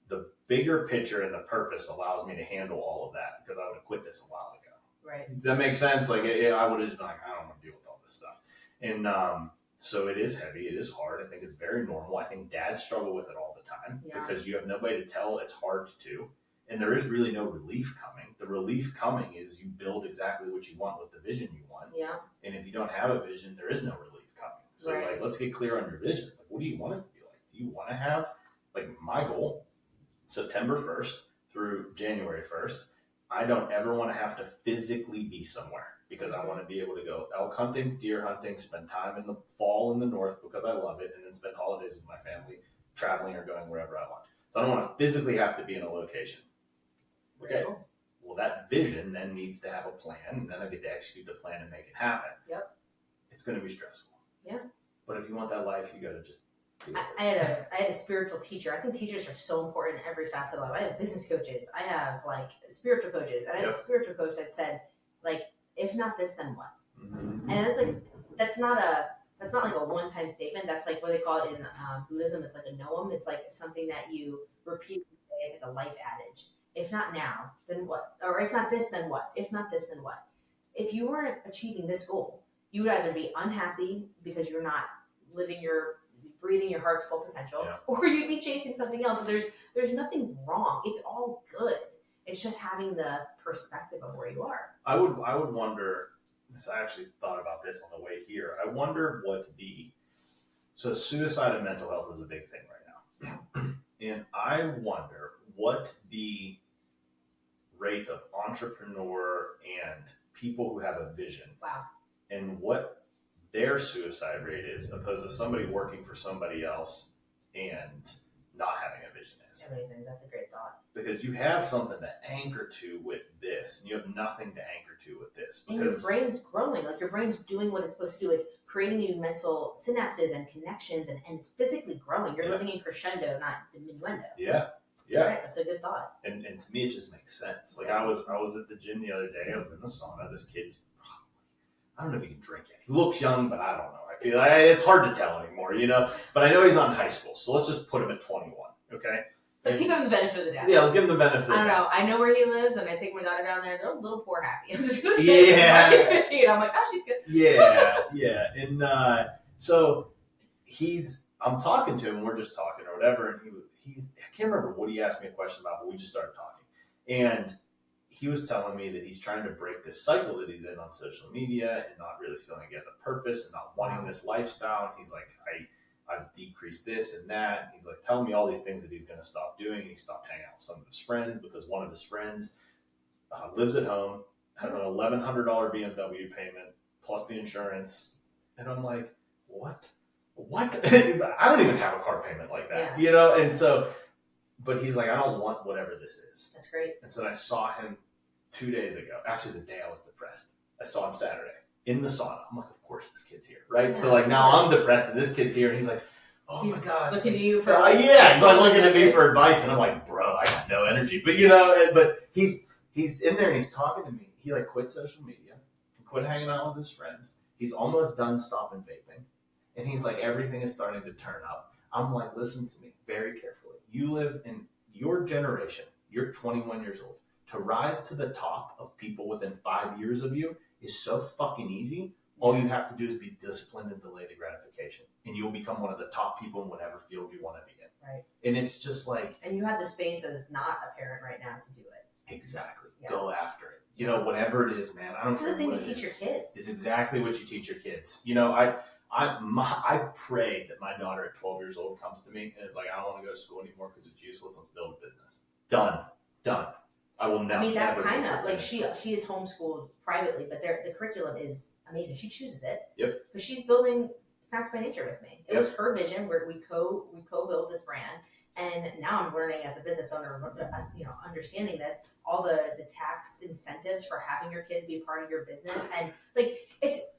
the bigger picture and the purpose allows me to handle all of that, because I would have quit this a while ago. Right. Does that make sense? Like, I would have just been like, I don't want to deal with all this stuff. And so it is heavy. It is hard. I think it's very normal. I think dads struggle with it all the time because you have nobody to tell it's hard to. And there is really no relief coming. The relief coming is you build exactly what you want with the vision you want. Yeah. And if you don't have a vision, there is no relief coming. So like, let's get clear on your vision. Like, what do you want it to be like? Do you want to have, like, my goal, September 1st through January 1st, I don't ever want to have to physically be somewhere, because I want to be able to go elk hunting, deer hunting, spend time in the fall in the north because I love it, and then spend holidays with my family, traveling or going wherever I want. So I don't want to physically have to be in a location. Okay. Well, that vision then needs to have a plan, and then I get to execute the plan and make it happen. Yep. It's going to be stressful. Yeah. But if you want that life, you got to just I had a spiritual teacher. I think teachers are so important in every facet of life. I have business coaches. I have like spiritual coaches. And I had a spiritual coach that said, like, if not this, then what? Mm-hmm. And it's like, that's not like a one-time statement. That's like what they call it in Buddhism. It's like a noam. It's like something that you repeat. It's like a life adage. If not now, then what? Or if not this, then what? If not this, then what? If you weren't achieving this goal, you would either be unhappy because you're not breathing your heart's full potential, or you'd be chasing something else. So there's nothing wrong. It's all good. It's just having the perspective of where you are. I would wonder, I actually thought about this on the way here. I wonder so suicide and mental health is a big thing right now. And I wonder what the rate of entrepreneur and people who have a vision and what their suicide rate is, opposed to somebody working for somebody else and not having a vision is. Amazing. That's a great thought. Because you have something to anchor to with this, and you have nothing to anchor to with this. And your brain's growing. Like, your brain's doing what it's supposed to do. It's creating new mental synapses and connections and physically growing. You're living in crescendo, not diminuendo. Yeah. Right, that's a good thought. And to me, it just makes sense. Like, I was at the gym the other day. I was in the sauna. This kid's, I don't know if he can drink yet. He looks young, but I don't know. I feel like it's hard to tell anymore, you know? But I know he's not in high school, so let's just put him at 21, okay? Let's give him the benefit of the doubt. Yeah, let's give him the benefit of the doubt. I don't know. I know where he lives, and I take my daughter down there. They're a little poor happy. I'm just going to say, my kid's 15. I'm like, oh, she's good. Yeah. And so I'm talking to him, we're just talking or whatever, and he I can't remember what he asked me a question about, but we just started talking. And he was telling me that he's trying to break this cycle that he's in on social media and not really feeling like he has a purpose and not wanting this lifestyle. And he's like, I've decreased this and that. And he's like telling me all these things that he's going to stop doing. He stopped hanging out with some of his friends because one of his friends lives at home, has an $1,100 BMW payment plus the insurance. And I'm like, what? I don't even have a car payment like that, you know? And so, but he's like, I don't want whatever this is. That's great. And so I saw him 2 days ago. Actually, the day I was depressed. I saw him Saturday in the sauna. I'm like, of course this kid's here, right? Yeah, so like now I'm depressed and this kid's here, and he's like, my God. Looking to you for he's like looking at me for advice, and I'm like, bro, I got no energy. But you know, but he's in there and he's talking to me. He like quit social media, quit hanging out with his friends. He's almost done stopping vaping, and he's like, everything is starting to turn up. I'm like, listen to me very carefully. You live in your generation. You're 21 years old. To rise to the top of people within 5 years of you is so fucking easy. All you have to do is be disciplined and delay the gratification, and you'll become one of the top people in whatever field you want to be in. Right. And it's just like, and you have the space as not a parent right now to do it. Exactly. Yeah. Go after it. You know, whatever it is, man. I don't care. This is the thing you teach your kids. It's exactly what you teach your kids. You know, I pray that my daughter at 12 years old comes to me and is like, I don't want to go to school anymore because it's useless. Let's build a business. Done. I will never. I mean, that's kind of like she is homeschooled privately, but the curriculum is amazing. She chooses it. Yep. But she's building Snacks by Nature with me. It was her vision where we co-build this brand, and now I'm learning as a business owner, understanding this, all the tax incentives for having your kids be part of your business, and like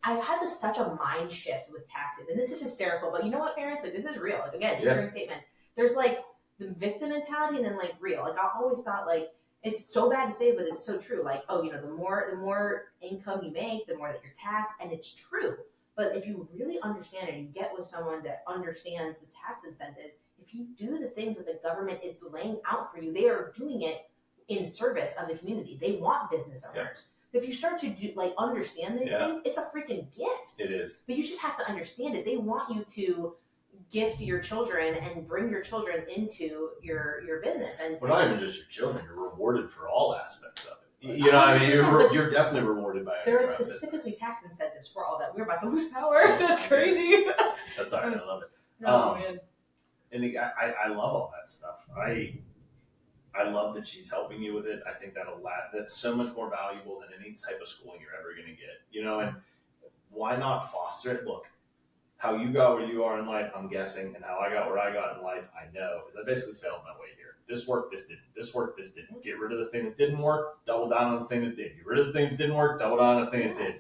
I had such a mind shift with taxes, and this is hysterical, but you know what, parents, like this is real. Like again, triggering statements. There's like the victim mentality, and then like real. Like I always thought like. It's so bad to say, but it's so true. Like, the more income you make, the more that you're taxed, and it's true. But if you really understand it, you get with someone that understands the tax incentives, if you do the things that the government is laying out for you, they are doing it in service of the community. They want business owners. If you start to do understand these things, it's a freaking gift. It is. But you just have to understand it. They want you to gift your children and bring your children into your business. And well, not even just your children, you're rewarded for all aspects of it. You know, I mean, you're definitely rewarded by it. There are specifically tax incentives for all that. We're about to lose power. That's crazy. That's all right. I love it. Man. And I love all that stuff. I love that she's helping you with it. I think that's so much more valuable than any type of schooling you're ever going to get. You know, and why not foster it? Look, how you got where you are in life, I'm guessing, and how I got where I got in life, I know, is I basically failed my way here. This worked, this didn't. This worked, this didn't. Get rid of the thing that didn't work, double down on the thing that did. Get rid of the thing that didn't work, double down on the thing that did.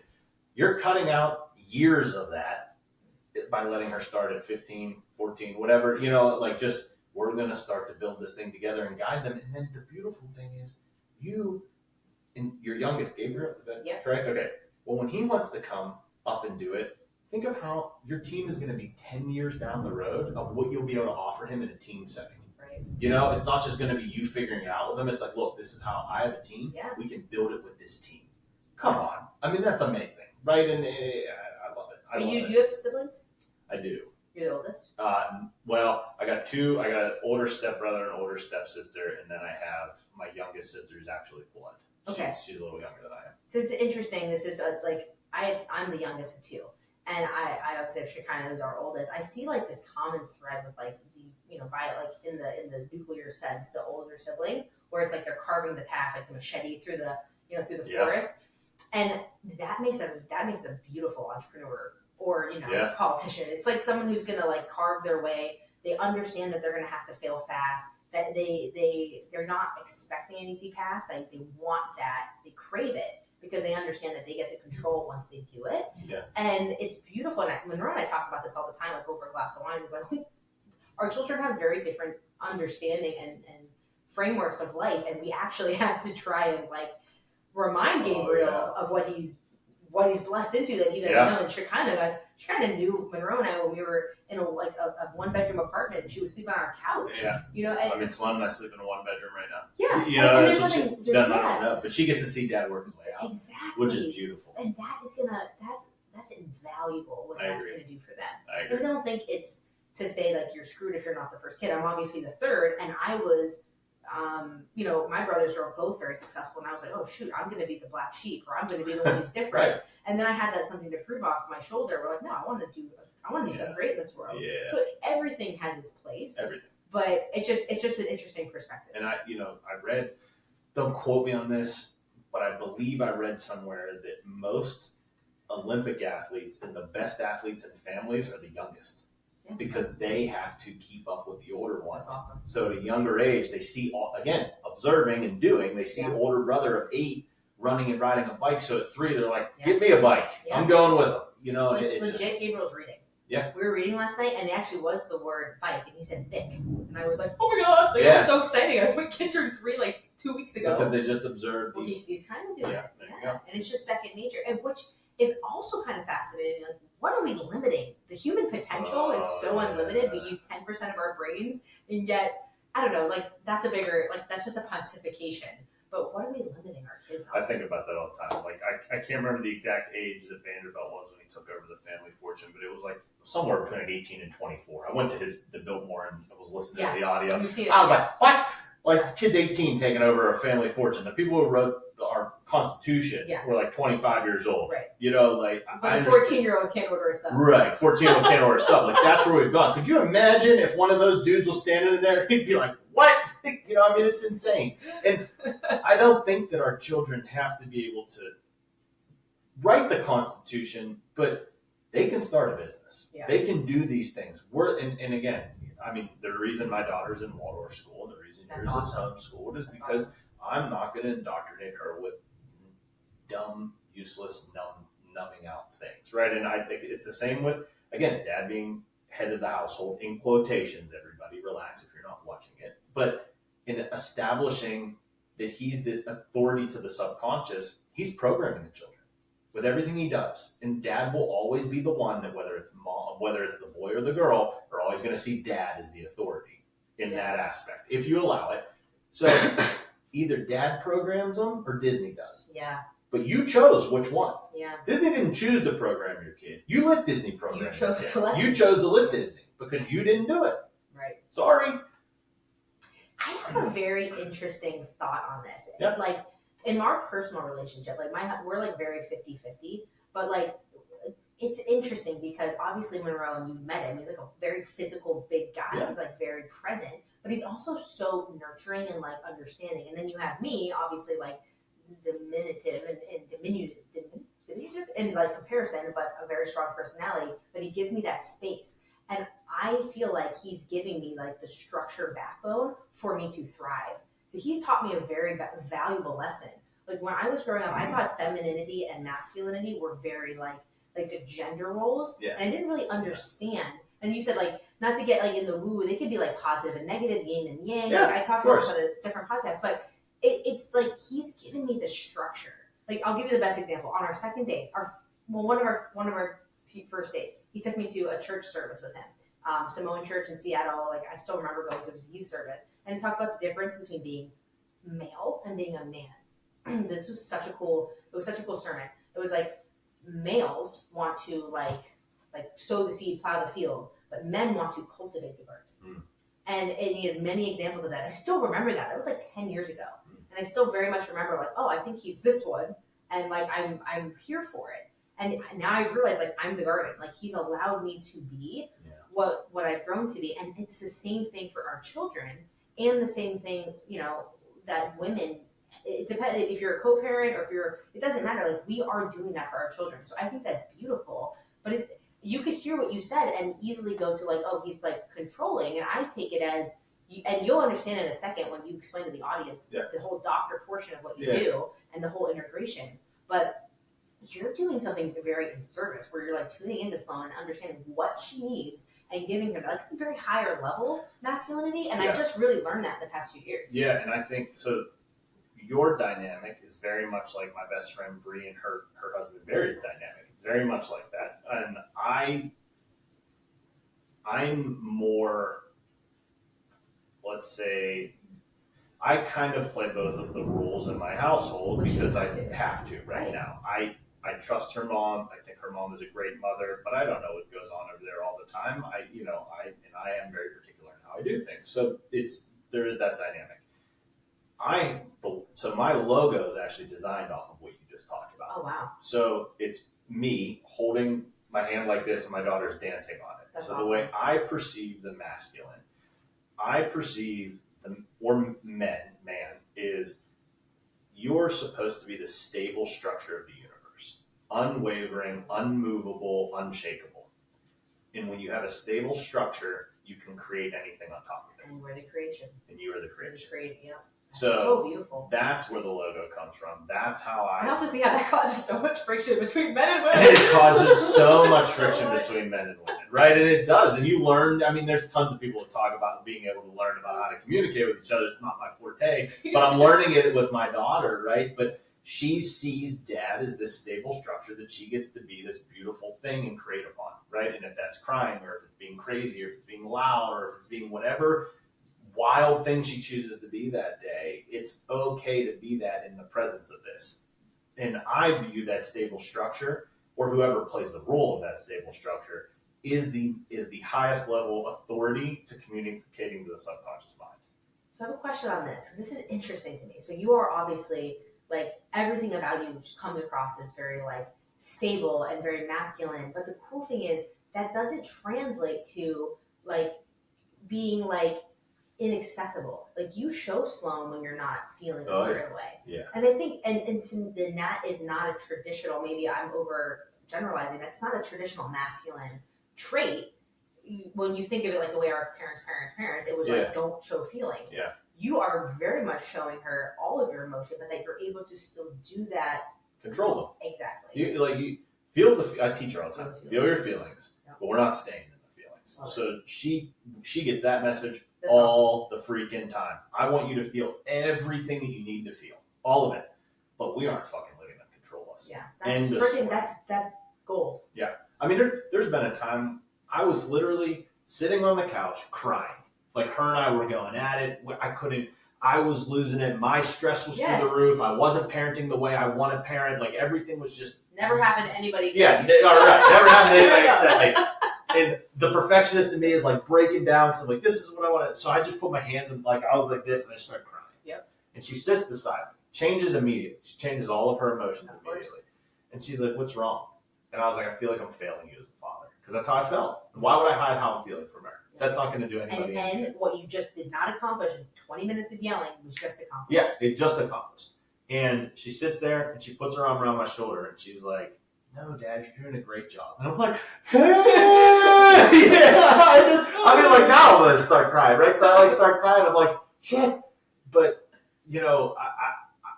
You're cutting out years of that by letting her start at 15, 14, whatever. You know, just we're going to start to build this thing together and guide them. And then the beautiful thing is you and your youngest, Gabriel, is that correct? Okay. Well, when he wants to come up and do it, think of how your team is going to be 10 years down the road of what you'll be able to offer him in a team setting. You know, it's not just going to be you figuring it out with them. It's like, look, this is how I have a team. Yeah. We can build it with this team. Come on. I mean, that's amazing, right? And I love it. Do you have siblings? I do. You're the oldest? Well, I got two. I got an older stepbrother and an older stepsister, and then I have my youngest sister who's actually blood. She's a little younger than I am. So it's interesting. This is I'm the youngest of two. And I observe Shekinah is our oldest. I see this common thread with in the nuclear sense, the older sibling, where it's they're carving the path, the machete through the forest, and that makes a beautiful entrepreneur or politician. It's someone who's gonna carve their way. They understand that they're gonna have to fail fast. That they're not expecting an easy path. They want that. They crave it. Because they understand that they get the control once they do it. Yeah. And it's beautiful. And Monroe and I talk about this all the time, over a glass of wine. It's our children have very different understanding and frameworks of life. And we actually have to try and remind Gabriel of what he's blessed into that he doesn't know. And Shekinah knew Monroe and I when we were in a one-bedroom apartment, and she was sleeping on our couch. Yeah. And, I mean, Sloan and I sleep in a one-bedroom right now. Yeah. And there's nothing. No, but she gets to see Dad work his way out. Exactly. Which is beautiful. And that's invaluable what that's going to do for them. I agree. I don't think it's to say you're screwed if you're not the first kid. I'm obviously the third, and I was, my brothers are both very successful, and I was like, oh shoot, I'm going to be the black sheep, or I'm going to be the one who's different. Right. And then I had that something to prove off my shoulder. We're no, I want to do something great in this world. Yeah. So everything has its place. Everything. But it's just an interesting perspective. And I read, don't quote me on this, but I believe I read somewhere that most Olympic athletes and the best athletes and families are the youngest. Yeah. Because they have to keep up with the older ones. That's awesome. So at a younger age, they see, observing and doing, they see older brother of 8 running and riding a bike. So at 3, they're like, get me a bike. Yeah. I'm going with them. Legit, Gabriel's reading. Yeah. We were reading last night, and it actually was the word bike, and he said Vic. And I was like, oh my God. It was so exciting. My kid turned 3 2 weeks ago. Because they just observed. Well, he's kind of doing it. Yeah. And it's just second nature. And which is also kind of fascinating. What are we limiting? The human potential is so unlimited. We use 10% of our brains, and yet, I don't know, that's a bigger, that's just a pontification. But what are we limiting our kids on? I think about that all the time. I can't remember the exact age that Vanderbilt was when he took over the family fortune, but it was somewhere between 18 and 24. I went to the Biltmore and I was listening to the audio. I was like, what? The kid's 18 taking over a family fortune. The people who wrote our Constitution were 25 years old. Right. But a 14-year-old can't order a sub. Right. 14-year-old can't order a sub. That's where we've gone. Could you imagine if one of those dudes was standing in there? He'd be like, what? It's insane. And I don't think that our children have to be able to write the Constitution, but they can start a business. Yeah. They can do these things. And again, the reason my daughter's in Waldorf school, and the reason yours is homeschooled is because I'm not going to indoctrinate her with dumb, useless, numbing out things, right? And I think it's the same with, again, Dad being head of the household, in quotations, everybody relax if you're not watching it. But in establishing that he's the authority to the subconscious, he's programming the children. with everything he does. And dad will always be the one that, whether it's mom, whether it's the boy or the girl, are always going to see dad as the authority in that aspect, if you allow it. So either dad programs them or Disney does. Yeah. But you chose which one. Yeah. Disney didn't choose to program your kid. You let Disney program you chose to let You chose to let Disney because you didn't do it. Right. Sorry. I have a very interesting thought on this. Yeah. Like, in our personal relationship, like we're like very 50-50, but like it's interesting because obviously Monroe, and you met him, he's like a very physical big guy. Yeah. He's like very present, but he's also so nurturing and like understanding. And then you have me, obviously like diminutive and diminutive in like comparison, but a very strong personality, but he gives me that space. And I feel like he's giving me like the structure backbone for me to thrive. So he's taught me a very valuable lesson. Like when I was growing up, I thought femininity and masculinity were very like the gender roles. Yeah. And I didn't really understand. And you said like, not to get like in the woo, they could be like positive and negative, yin and yang. Yeah, like, I talked about this on a different podcast, but it's like he's given me the structure. Like I'll give you the best example. On our second date, one of our first dates, he took me to a church service with him. Samoan church in Seattle. Like I still remember going to his youth service and talk about the difference between being male and being a man. This was such a cool sermon. It was like males want to like sow the seed, plow the field, but men want to cultivate the garden. And he had many examples of that. I still remember that. That was like 10 years ago. And I still very much remember like, oh, I think he's this one. And like, I'm here for it. And now I've realized like I'm the garden. Like he's allowed me to be what I've grown to be. And it's the same thing for our children and the same thing, you know, that women, it depends if you're a co-parent or it doesn't matter. Like we are doing that for our children. So I think that's beautiful, but you could hear what you said and easily go to like, oh, he's like controlling. And I take it as, and you'll understand in a second when you explain to the audience the whole doctor portion of what you do and the whole integration. But you're doing something very in service where you're like tuning into Sloan and understanding what she needs and giving her like this is very higher level masculinity. And I just really learned that in the past few years. Yeah, and I think so. Your dynamic is very much like my best friend Bree and her husband Barry's dynamic. It's very much like that. And I'm more, let's say, I kind of play both of the roles in my household because I have to right now. I trust her mom. I think her mom is a great mother, but I don't know what goes on over there all the time. I am very particular in how I do things. So there is that dynamic. So my logo is actually designed off of what you just talked about. Oh, wow. So it's me holding my hand like this and my daughter's dancing on it. That's so awesome. The way I perceive the masculine, I perceive man is you're supposed to be the stable structure of the universe. Unwavering, unmovable, unshakable. And when you have a stable structure, you can create anything on top of it. And we're the creation. And you are the creation. Yeah. So beautiful. That's where the logo comes from. That's how I also see how that causes so much friction between men and women. It causes so much friction between men and women, right? And it does. And you learn, I mean, there's tons of people that talk about being able to learn about how to communicate with each other. It's not my forte, but I'm learning it with my daughter, right? But she sees dad as this stable structure that she gets to be this beautiful thing and create upon, right? And if that's crying or if it's being crazy or if it's being loud or if it's being whatever wild thing she chooses to be that day, it's okay to be that in the presence of this. And I view that stable structure, or whoever plays the role of that stable structure, is the highest level authority to communicating to the subconscious mind. So I have a question on this, because this is interesting to me. So you are obviously, like, everything about you comes across as very, like, stable and very masculine. But the cool thing is that doesn't translate to, like, being, like, inaccessible. Like you show Sloan when you're not feeling a certain way. Yeah. And I think and that is not a traditional, maybe I'm over generalizing, that's not a traditional masculine trait. When you think of it like the way our parents, it was like don't show feeling. Yeah. You are very much showing her all of your emotion, but that you're able to still do that. Control them. Exactly. You feel I teach her all the time. Feel your feelings, but we're not staying in the feelings. So she gets that message all the freaking time. I want you to feel everything that you need to feel. All of it. But we aren't fucking letting them control us. consequence. Yeah, that's gold. Yeah, I mean, there's been a time I was literally sitting on the couch crying. Like her and I were going at it. I was losing it. My stress was through the roof. I wasn't parenting the way I want to parent. Like everything was just never happened to anybody. Yeah, all right. Never happened to anybody except me. And the perfectionist in me is like breaking down. So like, this is what I want to. So I just put my hands in, like I was like this, and I start crying. Yep. And she sits beside me. Changes immediately. She changes all of her emotions immediately. And she's like, "What's wrong?" And I was like, "I feel like I'm failing you as a father, because that's how I felt. Why would I hide how I'm feeling from her? That's not going to do anybody anything." And what you just did not accomplish in 20 minutes of yelling was just accomplished. Yeah, it just accomplished. And she sits there and she puts her arm around my shoulder and she's like, "No, Dad, you're doing a great job." And I'm like, "Hey!" I mean, like now I'm going to start crying, right? So I like start crying. I'm like, "Shit." But, you know,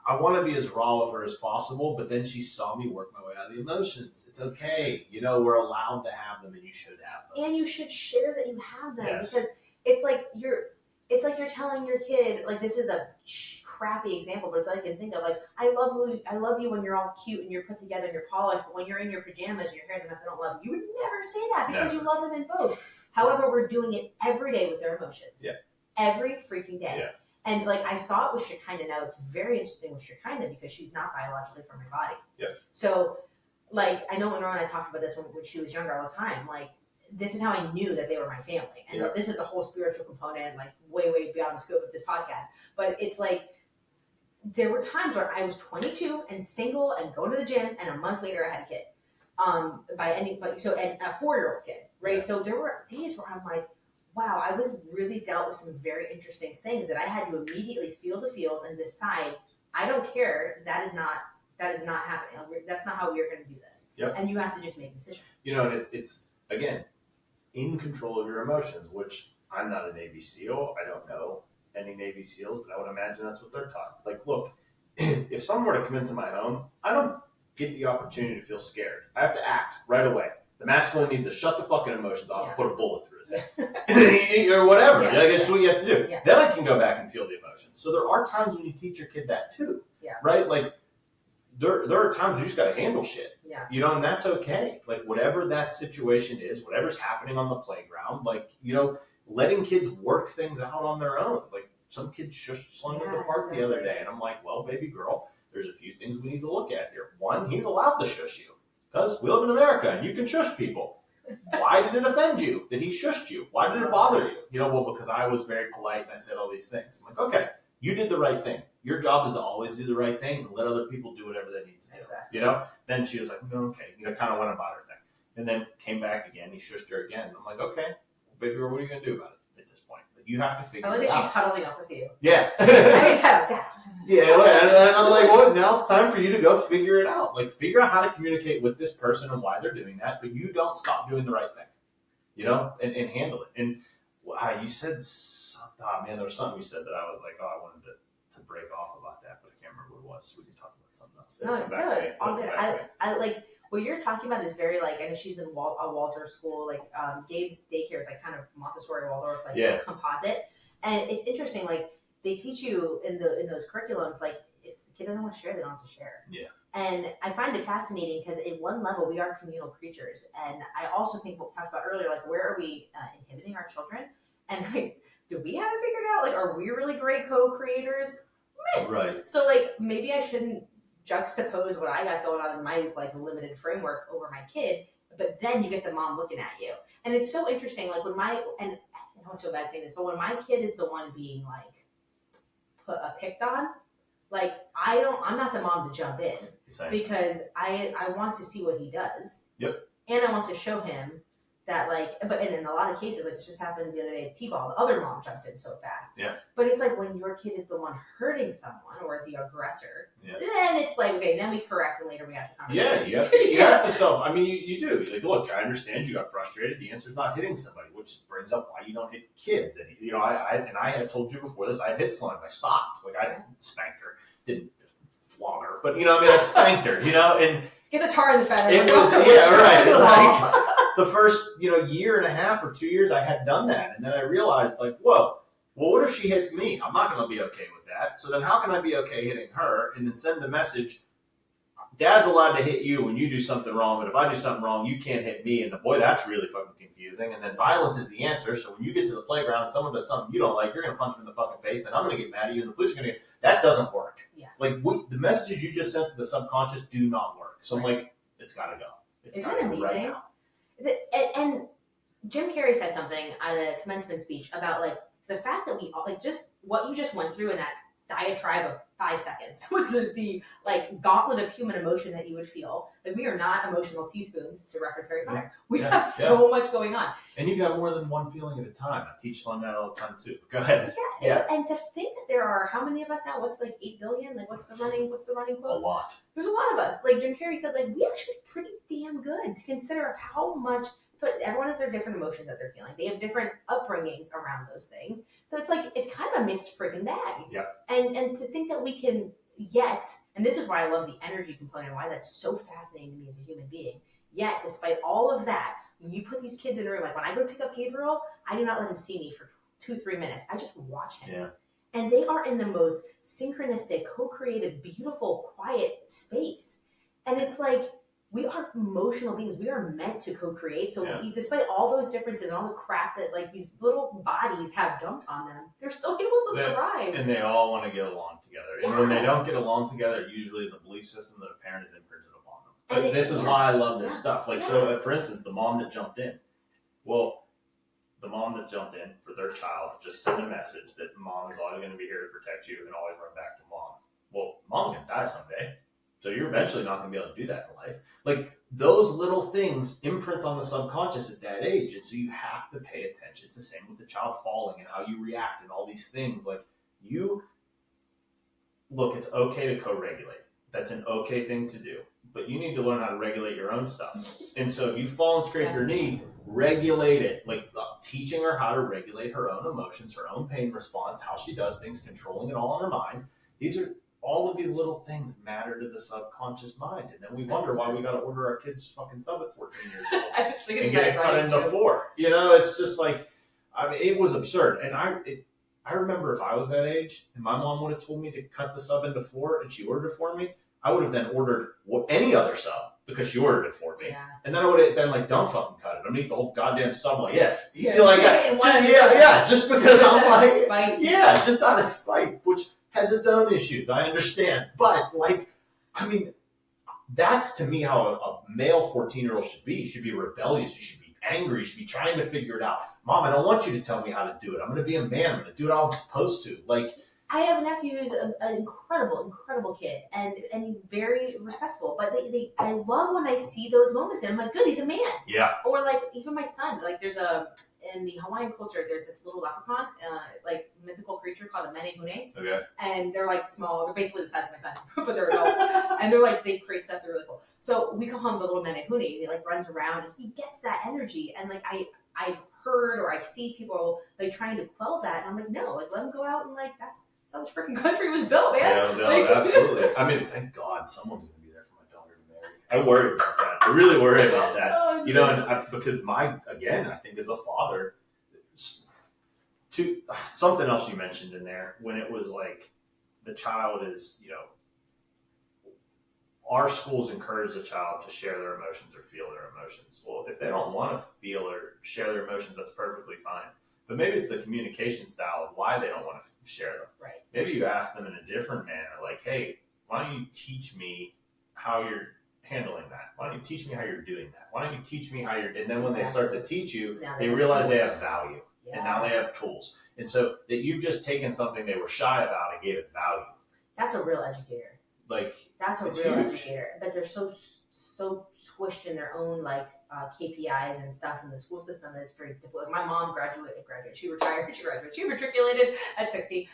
I want to be as raw with her as possible, but then she saw me work my way out of the emotions. It's okay. You know, we're allowed to have them and you should have them. And you should share that you have them because it's like you're telling your kid, like, this is a crappy example, but it's all I can think of. Like, I love you when you're all cute and you're put together and you're polished, but when you're in your pajamas and your hair's a mess, I don't love you. You would never say that because you love them in both. However, we're doing it every day with their emotions. Yeah. Every freaking day. Yeah. And like I saw it with Shekinah now, it's very interesting with Shekinah because she's not biologically from my body. Yeah. So, like, I know Monroe and I talked about this when she was younger all the time. Like, this is how I knew that they were my family. And this is a whole spiritual component, like way, way beyond the scope of this podcast. But it's like, there were times where I was 22 and single and going to the gym, and a month later I had a kid. And a 4-year-old kid, right? Yeah. So there were days where I'm like, wow, I was really dealt with some very interesting things that I had to immediately feel the feels and decide, I don't care. That is not happening. That's not how we are going to do this. Yep. And you have to just make a decision. You know, and it's again, in control of your emotions, which I'm not a Navy SEAL. I don't know any Navy SEALs, but I would imagine that's what they're taught. Like, look, if someone were to come into my home, I don't get the opportunity to feel scared. I have to act right away. The masculine needs to shut the fucking emotions off and put a bullet through his head. Or whatever. Yeah. Like, that's what you have to do. Yeah. Then I can go back and feel the emotions. So there are times when you teach your kid that too. Yeah. Right? Like, there are times you just got to handle shit. Yeah. You know, and that's okay. Like, whatever that situation is, whatever's happening on the playground, like, you know, letting kids work things out on their own. Like, some kid shushed Sloan at the park the other day, and I'm like, well, baby girl, there's a few things we need to look at here. One, he's allowed to shush you. Because we live in America and you can shush people. Why did it offend you that he shushed you? Why did it bother you? You know, well, because I was very polite and I said all these things. I'm like, okay, you did the right thing. Your job is to always do the right thing and let other people do whatever they need to do. Exactly. You know? Then she was like, no, okay. You know, kind of went about her thing. And then came back again. He shushed her again. And I'm like, okay, well, baby girl, what are you going to do about it at this point? Like, you have to figure it out. I think she's cuddling up with you. Yeah. I mean, down. Yeah, and I'm like, well, now it's time for you to go figure it out. Like, figure out how to communicate with this person and why they're doing that, but you don't stop doing the right thing, you know, and handle it. And you said, there was something you said that I was like, I wanted to break off about that, but I can't remember what it was. We can talk about something else. No, it's all good. I like, what you're talking about is very, like, I know she's in a Waldorf school, like, Gabe's daycare is like kind of Montessori Waldorf, like composite. And it's interesting, like, they teach you in those curriculums, like, if the kid doesn't want to share, they don't have to share. Yeah. And I find it fascinating because at one level, we are communal creatures. And I also think what we talked about earlier, like, where are we inhibiting our children? And, like, do we have it figured out? Like, are we really great co-creators? Right. So, like, maybe I shouldn't juxtapose what I got going on in my, like, limited framework over my kid, but then you get the mom looking at you. And it's so interesting, like, and I don't feel bad saying this, but when my kid is the one being, like, picked on, like, I'm not the mom to jump in because I want to see what he does. Yep. And I want to show him that, like, but and in a lot of cases, like, this just happened the other day at T-ball, the other mom jumped in so fast. Yeah. But it's like when your kid is the one hurting someone or the aggressor, then it's like, okay, then we correct and later we have to conversation. Yeah, you have to I mean, you do. Like, look, I understand you got frustrated. The answer's not hitting somebody, which brings up why you don't hit kids. And, you know, I had told you before this, I hit Sloan. I stopped. Like, I spanked her. Didn't flog her. But, you know, I mean, I spanked her, you know, and get the tar in the feather. It was, right. Like, the first, year and a half or 2 years I had done that. And then I realized, like, whoa, well, what if she hits me? I'm not going to be okay with that. So then how can I be okay hitting her and then send the message, Dad's allowed to hit you when you do something wrong, but if I do something wrong, you can't hit me. And boy, that's really fucking confusing. And then violence is the answer. So when you get to the playground and someone does something you don't like, you're going to punch them in the fucking face. Then I'm going to get mad at you, and the police are going to get. That doesn't work. Yeah. Like the messages you just sent to the subconscious do not work. So I'm like, it's got to go. It's Isn't that amazing? Right now. And Jim Carrey said something at a commencement speech about like the fact that we all like just what you just went through in that diatribe of 5 seconds was the like gauntlet of human emotion that you would feel. Like we are not emotional teaspoons, to reference Harry Potter. We have so much going on. And you got more than one feeling at a time. I teach Sloan that all the time too. Go ahead. Yeah. And to think that there are how many of us now? What's like 8 billion? Like what's the running quote? A lot. There's a lot of us. Like Jim Carrey said, like we actually pretty damn good to consider how much. But everyone has their different emotions that they're feeling. They have different upbringings around those things. So it's like, it's kind of a mixed freaking bag. Yep. And to think that we can yet, and this is why I love the energy component, why that's so fascinating to me as a human being. Yet, despite all of that, when you put these kids in a room, like when I go pick up Gabriel, I do not let him see me for 2-3 minutes. I just watch him. Yeah. And they are in the most synchronistic, co-created, beautiful, quiet space. And it's like, we are emotional beings. We are meant to co-create. So despite all those differences and all the crap that like these little bodies have dumped on them, they're still able to thrive. And they all want to get along together. And when they don't get along together, it usually is a belief system that a parent is imprinted upon them. But this is why I love this stuff. Like, so for instance, the mom that jumped in. Well, the mom that jumped in for their child just sent a message that mom is always going to be here to protect you and always run back to mom. Well, mom's going to die someday. So you're eventually not going to be able to do that in life. Like those little things imprint on the subconscious at that age. And so you have to pay attention. It's the same with the child falling and how you react and all these things. Like it's okay to co-regulate. That's an okay thing to do. But you need to learn how to regulate your own stuff. And so if you fall and scrape your knee, regulate it. Like teaching her how to regulate her own emotions, her own pain response, how she does things, controlling it all in her mind. All of these little things matter to the subconscious mind. And then we wonder why we got to order our kids fucking sub at 14 years old and get it cut into 4. You know, it's just like, I mean, it was absurd. And I remember if I was that age and my mom would have told me to cut the sub into 4 and she ordered it for me, I would have then ordered any other sub because she ordered it for me. Yeah. And then I would have been like, don't fucking cut it. I'm going to eat the whole goddamn sub like, yes. Yeah. Like, just because I'm like, spite. Yeah, just out of spite, which has its own issues. I understand. But like, I mean, that's to me how a male 14-year-old should be. You should be rebellious. You should be angry. You should be trying to figure it out. Mom, I don't want you to tell me how to do it. I'm going to be a man. I'm going to do it how I'm supposed to. Like, I have a nephew who's an incredible kid and very respectful. But I love when I see those moments and I'm like, good, he's a man. Yeah. Or like even my son, like in the Hawaiian culture, there's this little leprechaun, like mythical creature called a menehune. Okay. And they're like small. They're basically the size of my son, but they're adults. And they're like, they create stuff. They're really cool. So we call him the little menehune. He like runs around and he gets that energy. And like I've heard or I see people like trying to quell that. And I'm like, no, like let him go out and like that's how this freaking country was built, man. Yeah, no, like, absolutely. I mean, thank God someone's going to be there for my daughter to marry. I worry about that. I really worry about that. You know, and because I think as a father, something else you mentioned in there when it was like the child is, you know, our schools encourage the child to share their emotions or feel their emotions. Well, if they don't want to feel or share their emotions, that's perfectly fine. But maybe it's the communication style of why they don't want to share them. Right. Maybe you ask them in a different manner, like, hey, why don't you teach me how you're handling that? Why don't you teach me how you're doing that? Why don't you teach me how you're... And then when they start to teach you, they realize they have value. Yes. And now they have tools. And so that you've just taken something they were shy about and gave it value. That's a real educator. Like, that's a real educator. But they're so squished in their own like KPIs and stuff in the school system that it's very difficult. My mom graduated. She retired. She matriculated at 60.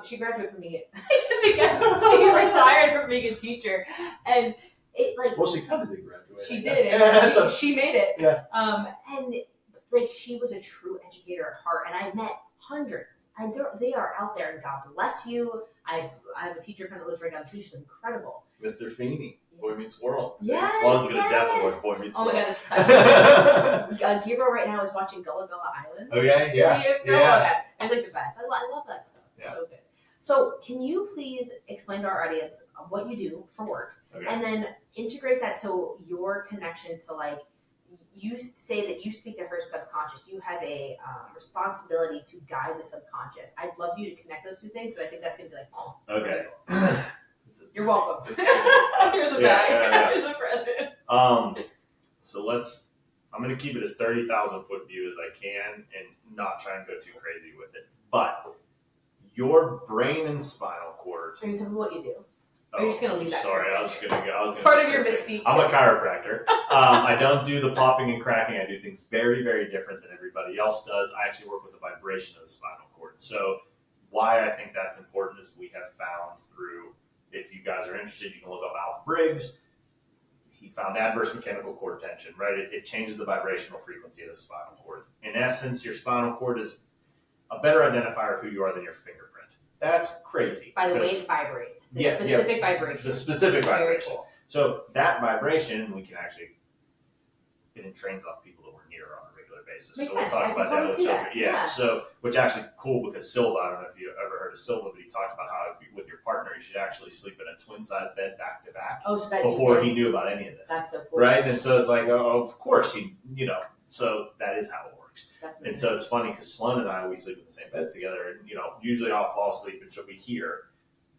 She graduated from being she retired from being a teacher, and it like. Well, she kind of did graduate. She did. And she made it. Yeah. And like she was a true educator at heart, and I met hundreds, and they are out there. And God bless you. I have a teacher friend that lives right down the street. She's incredible. Mr. Feeney. Boy Meets World. Yes, Sloan's going to definitely watch Boy Meets World. Oh my God, this is such Gabriel right now is watching Gullah Gullah Island. Okay, yeah. Yeah. It's like the best. I love that stuff. It's so good. So can you please explain to our audience what you do for work, Okay. and then integrate that to your connection to like, you say that you speak to her subconscious. You have a responsibility to guide the subconscious. I'd love you to connect those two things, but I think that's going to be like, oh. Okay. You're welcome. Here's a bag. Here's a present. So I'm going to keep it as 30,000 foot view as I can and not try and go too crazy with it. But your brain and spinal cord. Are you telling me what you do? Or are you just going to leave that? Sorry, I was going to go. Part of your mystique. I'm a chiropractor. I don't do the popping and cracking. I do things very, very different than everybody else does. I actually work with the vibration of the spinal cord. So why I think that's important is we have found through, if you guys are interested, you can look up Alf Briggs. He found adverse mechanical cord tension, right? It changes the vibrational frequency of the spinal cord. In essence, your spinal cord is a better identifier of who you are than your fingerprint. That's crazy. By the way it vibrates. Specific vibration. The specific vibration. Very cool. So that vibration, we can actually, it trains off people that we're near on a regular basis. Makes so we'll sense. talk I about totally that. see that. Yeah. So, which actually cool because Silva, I don't know if you ever heard of Silva, but he talked about how if you, with your partner, you should actually sleep in a twin-size bed back to back before he knew about any of this. That's so cool. Right? And so it's like, oh, of course, so that is how it works. And so it's funny because Sloan and I, we sleep in the same bed together, and usually I'll fall asleep and she'll be here.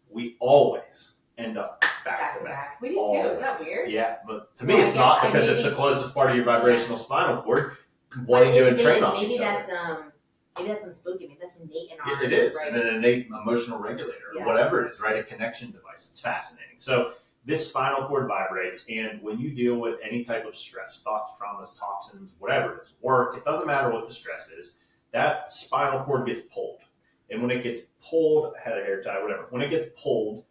We always end up back to back. We do too. Is that weird? Yeah, but to me it's not because it's the closest part of your vibrational spinal cord. Wanting to train on each other. Maybe that's spooky. Maybe that's innate in our. It is, right? and an innate emotional regulator, or whatever it is, right? A connection device. It's fascinating. So this spinal cord vibrates, and when you deal with any type of stress, thoughts, traumas, toxins, whatever it is, work, it doesn't matter what the stress is, that spinal cord gets pulled. And when it gets pulled, head of hair tie, whatever, when it gets pulled,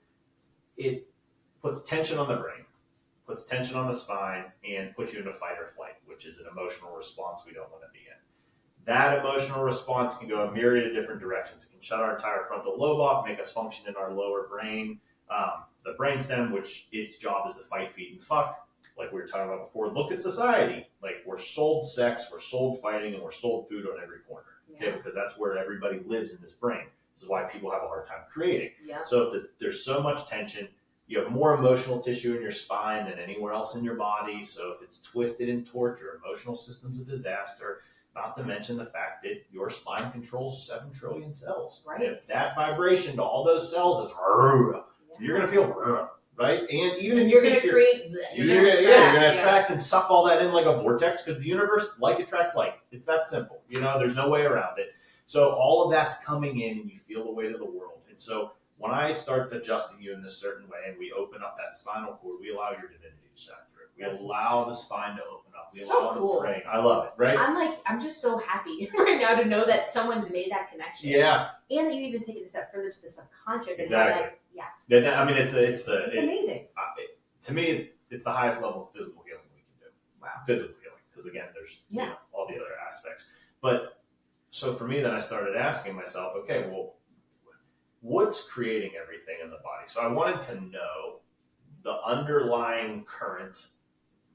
it puts tension on the brain, puts tension on the spine, and puts you into fight or flight, which is an emotional response we don't want to be in. That emotional response can go a myriad of different directions. It can shut our entire frontal lobe off, make us function in our lower brain. The brainstem, which its job is to fight, feed, and fuck, like we were talking about before. Look at society. Like, we're sold sex, we're sold fighting, and we're sold food on every corner. Okay? Because that's where everybody lives in this brain. This is why people have a hard time creating. Yeah. So if there's so much tension, you have more emotional tissue in your spine than anywhere else in your body. So if it's twisted and torqued, your emotional system's a disaster. Not to mention the fact that your spine controls 7 trillion cells. Right. And if that vibration to all those cells is, you're going to feel, right? And even if you're going to create, you're going to attract and suck all that in like a vortex, because the universe, like attracts like. It's that simple. There's no way around it. So all of that's coming in, and you feel the weight of the world. And so when I start adjusting you in this certain way, and we open up that spinal cord, we allow your divinity to shine through. We allow the spine to open up. We allow the brain. I love it, right? I'm just so happy right now to know that someone's made that connection. Yeah. And that you even take it a step further to the subconscious. Exactly. I mean, it's amazing. To me, it's the highest level of physical healing we can do. Wow. Physical healing, because again, there's all the other aspects. But so for me, then I started asking myself, okay, well, what's creating everything in the body? So I wanted to know the underlying current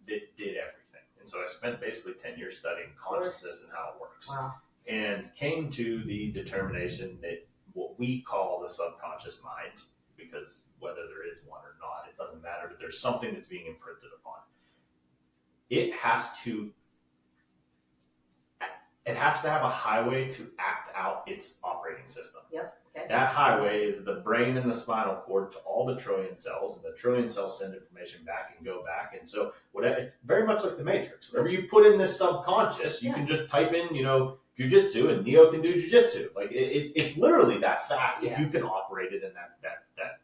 that did everything. And so I spent basically 10 years studying consciousness and how it works. Wow. And came to the determination that what we call the subconscious mind, because whether there is one or not, it doesn't matter, but there's something that's being imprinted upon. It has to have a highway to act out its operating system. Yep. Okay. That highway is the brain and the spinal cord to all the trillion cells, and the trillion cells send information back and go back. And so it's very much like the Matrix. Whatever you put in this subconscious, you can just type in, jujitsu, and Neo can do jujitsu. Like it's literally that fast if you can operate it in that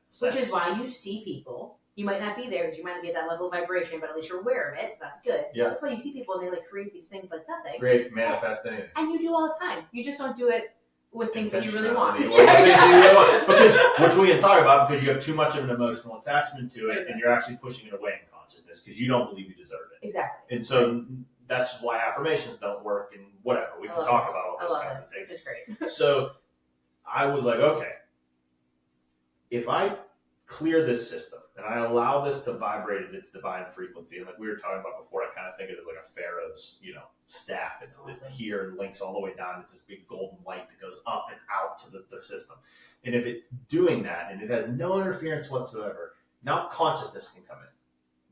sense. Which is why you see people. You might not be there because you might not be at that level of vibration, but at least you're aware of it, so that's good. Yeah. That's why you see people and they create these things like nothing. Create, manifest anything. And you do all the time. You just don't do it with things that you really want. Which we can talk about because you have too much of an emotional attachment to it, and you're actually pushing it away in consciousness because you don't believe you deserve it. Exactly. And so that's why affirmations don't work and whatever. We can talk about all those kinds of things. This is great. So I was like, okay, if I clear this system and I allow this to vibrate at its divine frequency, and like we were talking about before, I kind of think of it like a pharaoh's, staff. It's here and links all the way down. It's this big golden light that goes up and out to the system. And if it's doing that and it has no interference whatsoever, now consciousness can come in,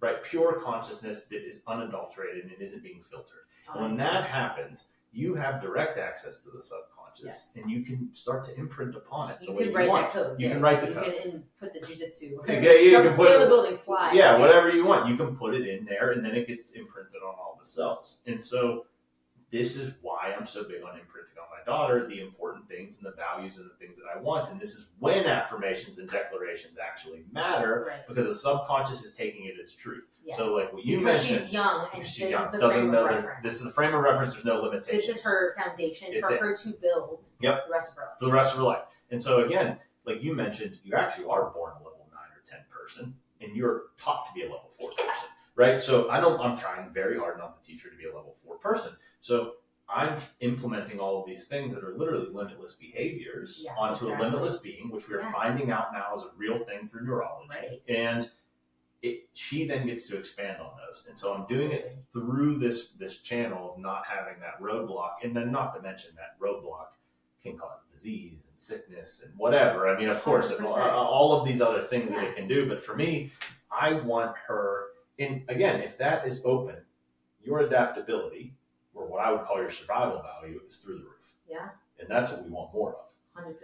right? Pure consciousness that is unadulterated and isn't being filtered. And when that happens, you have direct access to the subconscious, and you can start to imprint upon it. You can write that code. You can write the code. You can put the jujitsu. You can put scale the building, fly. Yeah, whatever you want. You can put it in there, and then it gets imprinted on all the cells. And so this is why I'm so big on imprinting on my daughter the important things and the values and the things that I want. And this is when affirmations and declarations actually matter, because the subconscious is taking it as truth. Yes. So like what you mentioned, she's young and she's this young, is the doesn't frame know of that reference. this is the frame of reference. There's no limitations. This is her foundation for her to build the rest of her life. For the rest of her life. And so again, like you mentioned, you actually are born a level 9 or 10 person, and you're taught to be a level 4 person, right? So I'm trying very hard not to teach her to be a level 4 person. So I'm implementing all of these things that are literally limitless behaviors onto a limitless being, which we're finding out now is a real thing through neurology. Right. And she then gets to expand on those. And so I'm doing it through this channel of not having that roadblock. And then not to mention that roadblock can cause disease and sickness and whatever. I mean, of course, all of these other things that it can do. But for me, I want her, and again, if that is open, your adaptability, or what I would call your survival value, is through the roof. Yeah. And that's what we want more of. 100%.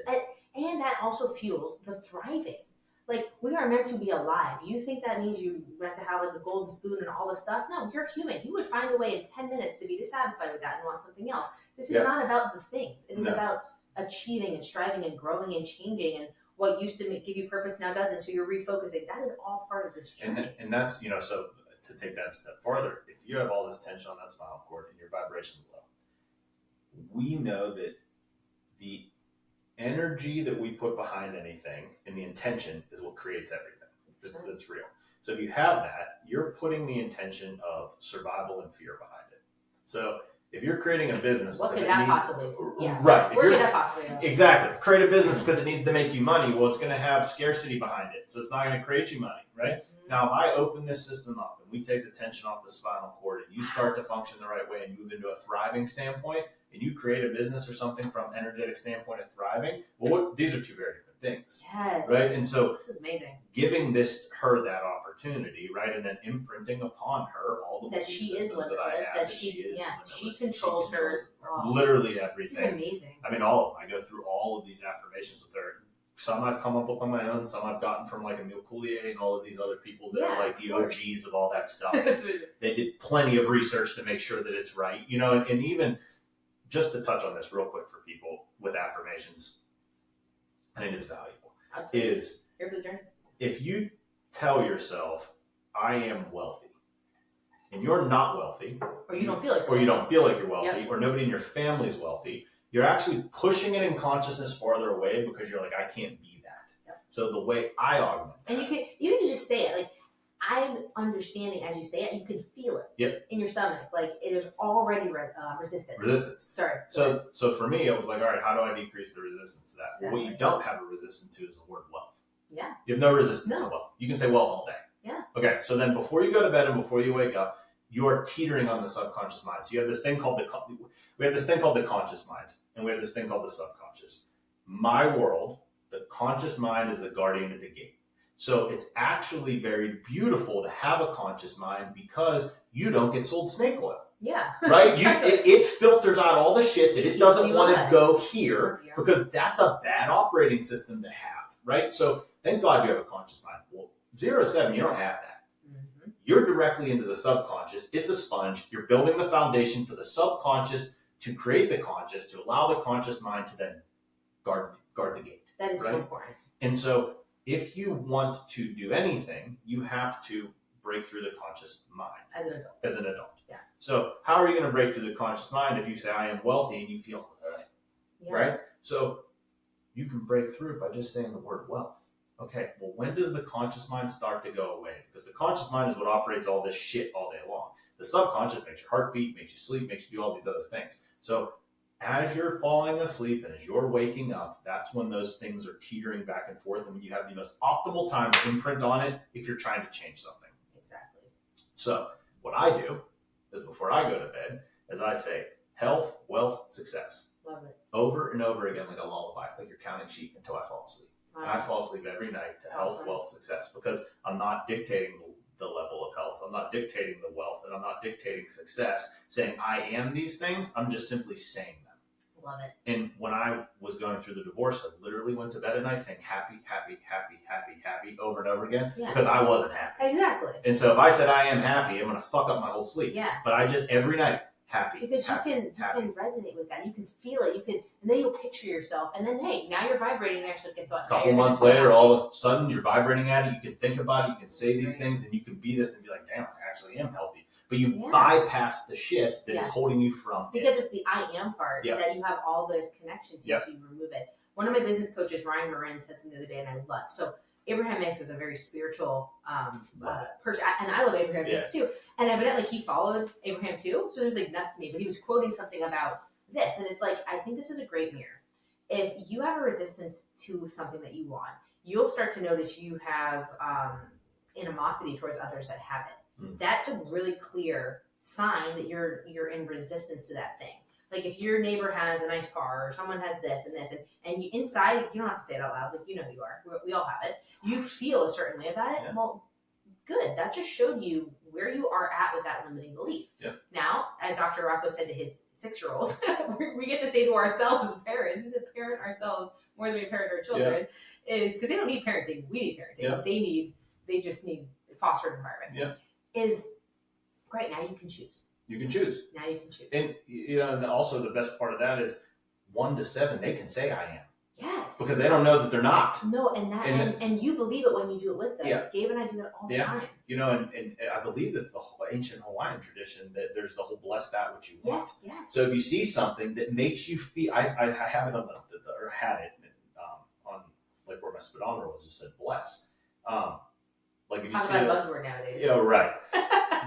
And that also fuels the thriving. Like, we are meant to be alive. You think that means you meant to have like a golden spoon and all this stuff? No, you're human. You would find a way in 10 minutes to be dissatisfied with that and want something else. This is not about the things. It is about achieving and striving and growing and changing, and what used to give you purpose now doesn't. So you're refocusing. That is all part of this journey. And that's, so to take that step farther, if you have all this tension on that spinal cord and your vibration is low, we know that the energy that we put behind anything and the intention is what creates everything. It's real. So if you have that, you're putting the intention of survival and fear behind it. So if you're creating a business, what could that possibly? Yeah. Right. Where could that possibly go? Exactly. Create a business because it needs to make you money. Well, it's going to have scarcity behind it, so it's not going to create you money, right? Mm-hmm. Now, if I open this system up and we take the tension off the spinal cord and you start to function the right way and move into a thriving standpoint, and you create a business or something from energetic standpoint of thriving, well, these are two very different things. Yes. Right? And so this is amazing. Giving her that opportunity, right? And then imprinting upon her all the that she is limitless, that she is limitless. She controls her literally everything. This is amazing. I mean, all of them. I go through all of these affirmations with her. Some I've come up with on my own, some I've gotten from like Emile Coulier and all of these other people that are like the OGs of all that stuff. They did plenty of research to make sure that it's right, and even just to touch on this real quick for people with affirmations, I think it's valuable. Is here for the journey. If you tell yourself, I am wealthy, and you're not wealthy, or you don't feel like you're wealthy, or nobody in your family is wealthy, you're actually pushing it in consciousness farther away because you're like, I can't be that. So the way I augment that, and you can just say it, like, I'm understanding as you say it, and you can feel it in your stomach. Like, it is already resistance. Sorry. So for me, it was like, all right, how do I decrease the resistance to that? Exactly. Well, what you don't have a resistance to is the word wealth. Yeah. You have no resistance to wealth. You can say wealth all day. Yeah. Okay, so then before you go to bed and before you wake up, you're teetering on the subconscious mind. So you have this thing called the conscious mind, and we have this thing called the subconscious. My world, the conscious mind is the guardian at the gate. So it's actually very beautiful to have a conscious mind because you don't get sold snake oil. Yeah. Right? It filters out all the shit that it doesn't want to go here because that's a bad operating system to have. Right? So thank God you have a conscious mind. Well, 0-7, you don't have that. Mm-hmm. You're directly into the subconscious. It's a sponge. You're building the foundation for the subconscious to create the conscious, to allow the conscious mind to then guard the gate. That is so important. And so if you want to do anything, you have to break through the conscious mind. As an adult. Yeah. So how are you going to break through the conscious mind if you say, I am wealthy, and you feel, right? So you can break through by just saying the word wealth. Okay, well, when does the conscious mind start to go away? Because the conscious mind is what operates all this shit all day long. The subconscious makes your heart beat, makes you sleep, makes you do all these other things. So as you're falling asleep and as you're waking up, that's when those things are teetering back and forth, and when you have the most optimal time to imprint on it if you're trying to change something. Exactly. So what I do is before I go to bed is I say health, wealth, success. Love it. Over and over again, like a lullaby, like you're counting sheep until I fall asleep. Wow. And I fall asleep every night to health, awesome. wealth, success, because I'm not dictating the level of health. I'm not dictating the wealth, and I'm not dictating success, saying I am these things. I'm just simply saying them. Love it. And when I was going through the divorce, I literally went to bed at night saying happy, happy, happy, happy, happy over and over again because I wasn't happy. Exactly. And so if I said I am happy, I'm going to fuck up my whole sleep. Yeah. But I just, every night, happy. Because happy, you can resonate with that. You can feel it. And then you'll picture yourself. And then, hey, now you're vibrating there. So guess what? A couple months later, all of a sudden, you're vibrating at it. You can think about it. You can say these things, and you can be this and be like, damn, I actually am healthy. But you bypass the shit that is holding you from because it's the I am part that you have all this connection to, so you remove it. One of my business coaches, Ryan Morin, said something the other day, and I love. So Abraham Hicks is a very spiritual person, and I love Abraham Hicks too. And evidently he followed Abraham too, so it was like nuts to me. But he was quoting something about this, and it's like, I think this is a great mirror. If you have a resistance to something that you want, you'll start to notice you have animosity towards others that have it. That's a really clear sign that you're in resistance to that thing. Like if your neighbor has a nice car or someone has this and this, and you, inside, you don't have to say it out loud, but you know you are. We all have it. You feel a certain way about it. Yeah. Well, good. That just showed you where you are at with that limiting belief. Yeah. Now, as Dr. Rocco said to his 6-year-old, we get to say to ourselves as parents, we parent ourselves more than we parent our children, is because they don't need parenting. We need parenting. They just need a fostered environment. Yeah. Is great. Now you can choose. You can choose. Now you can choose. And and also the best part of that is 1 to 7, they can say I am. Yes. Because they don't know that they're not. No, and you believe it when you do it with them. Yeah. Gabe and I do that all the time. And I believe that's the whole ancient Hawaiian tradition that there's the whole bless that which you want. Yes. So if you see something that makes you feel, I have it on or had it on like where my speedometer was, just said bless. Like if Talk you see about a buzzword nowadays. Yeah, right.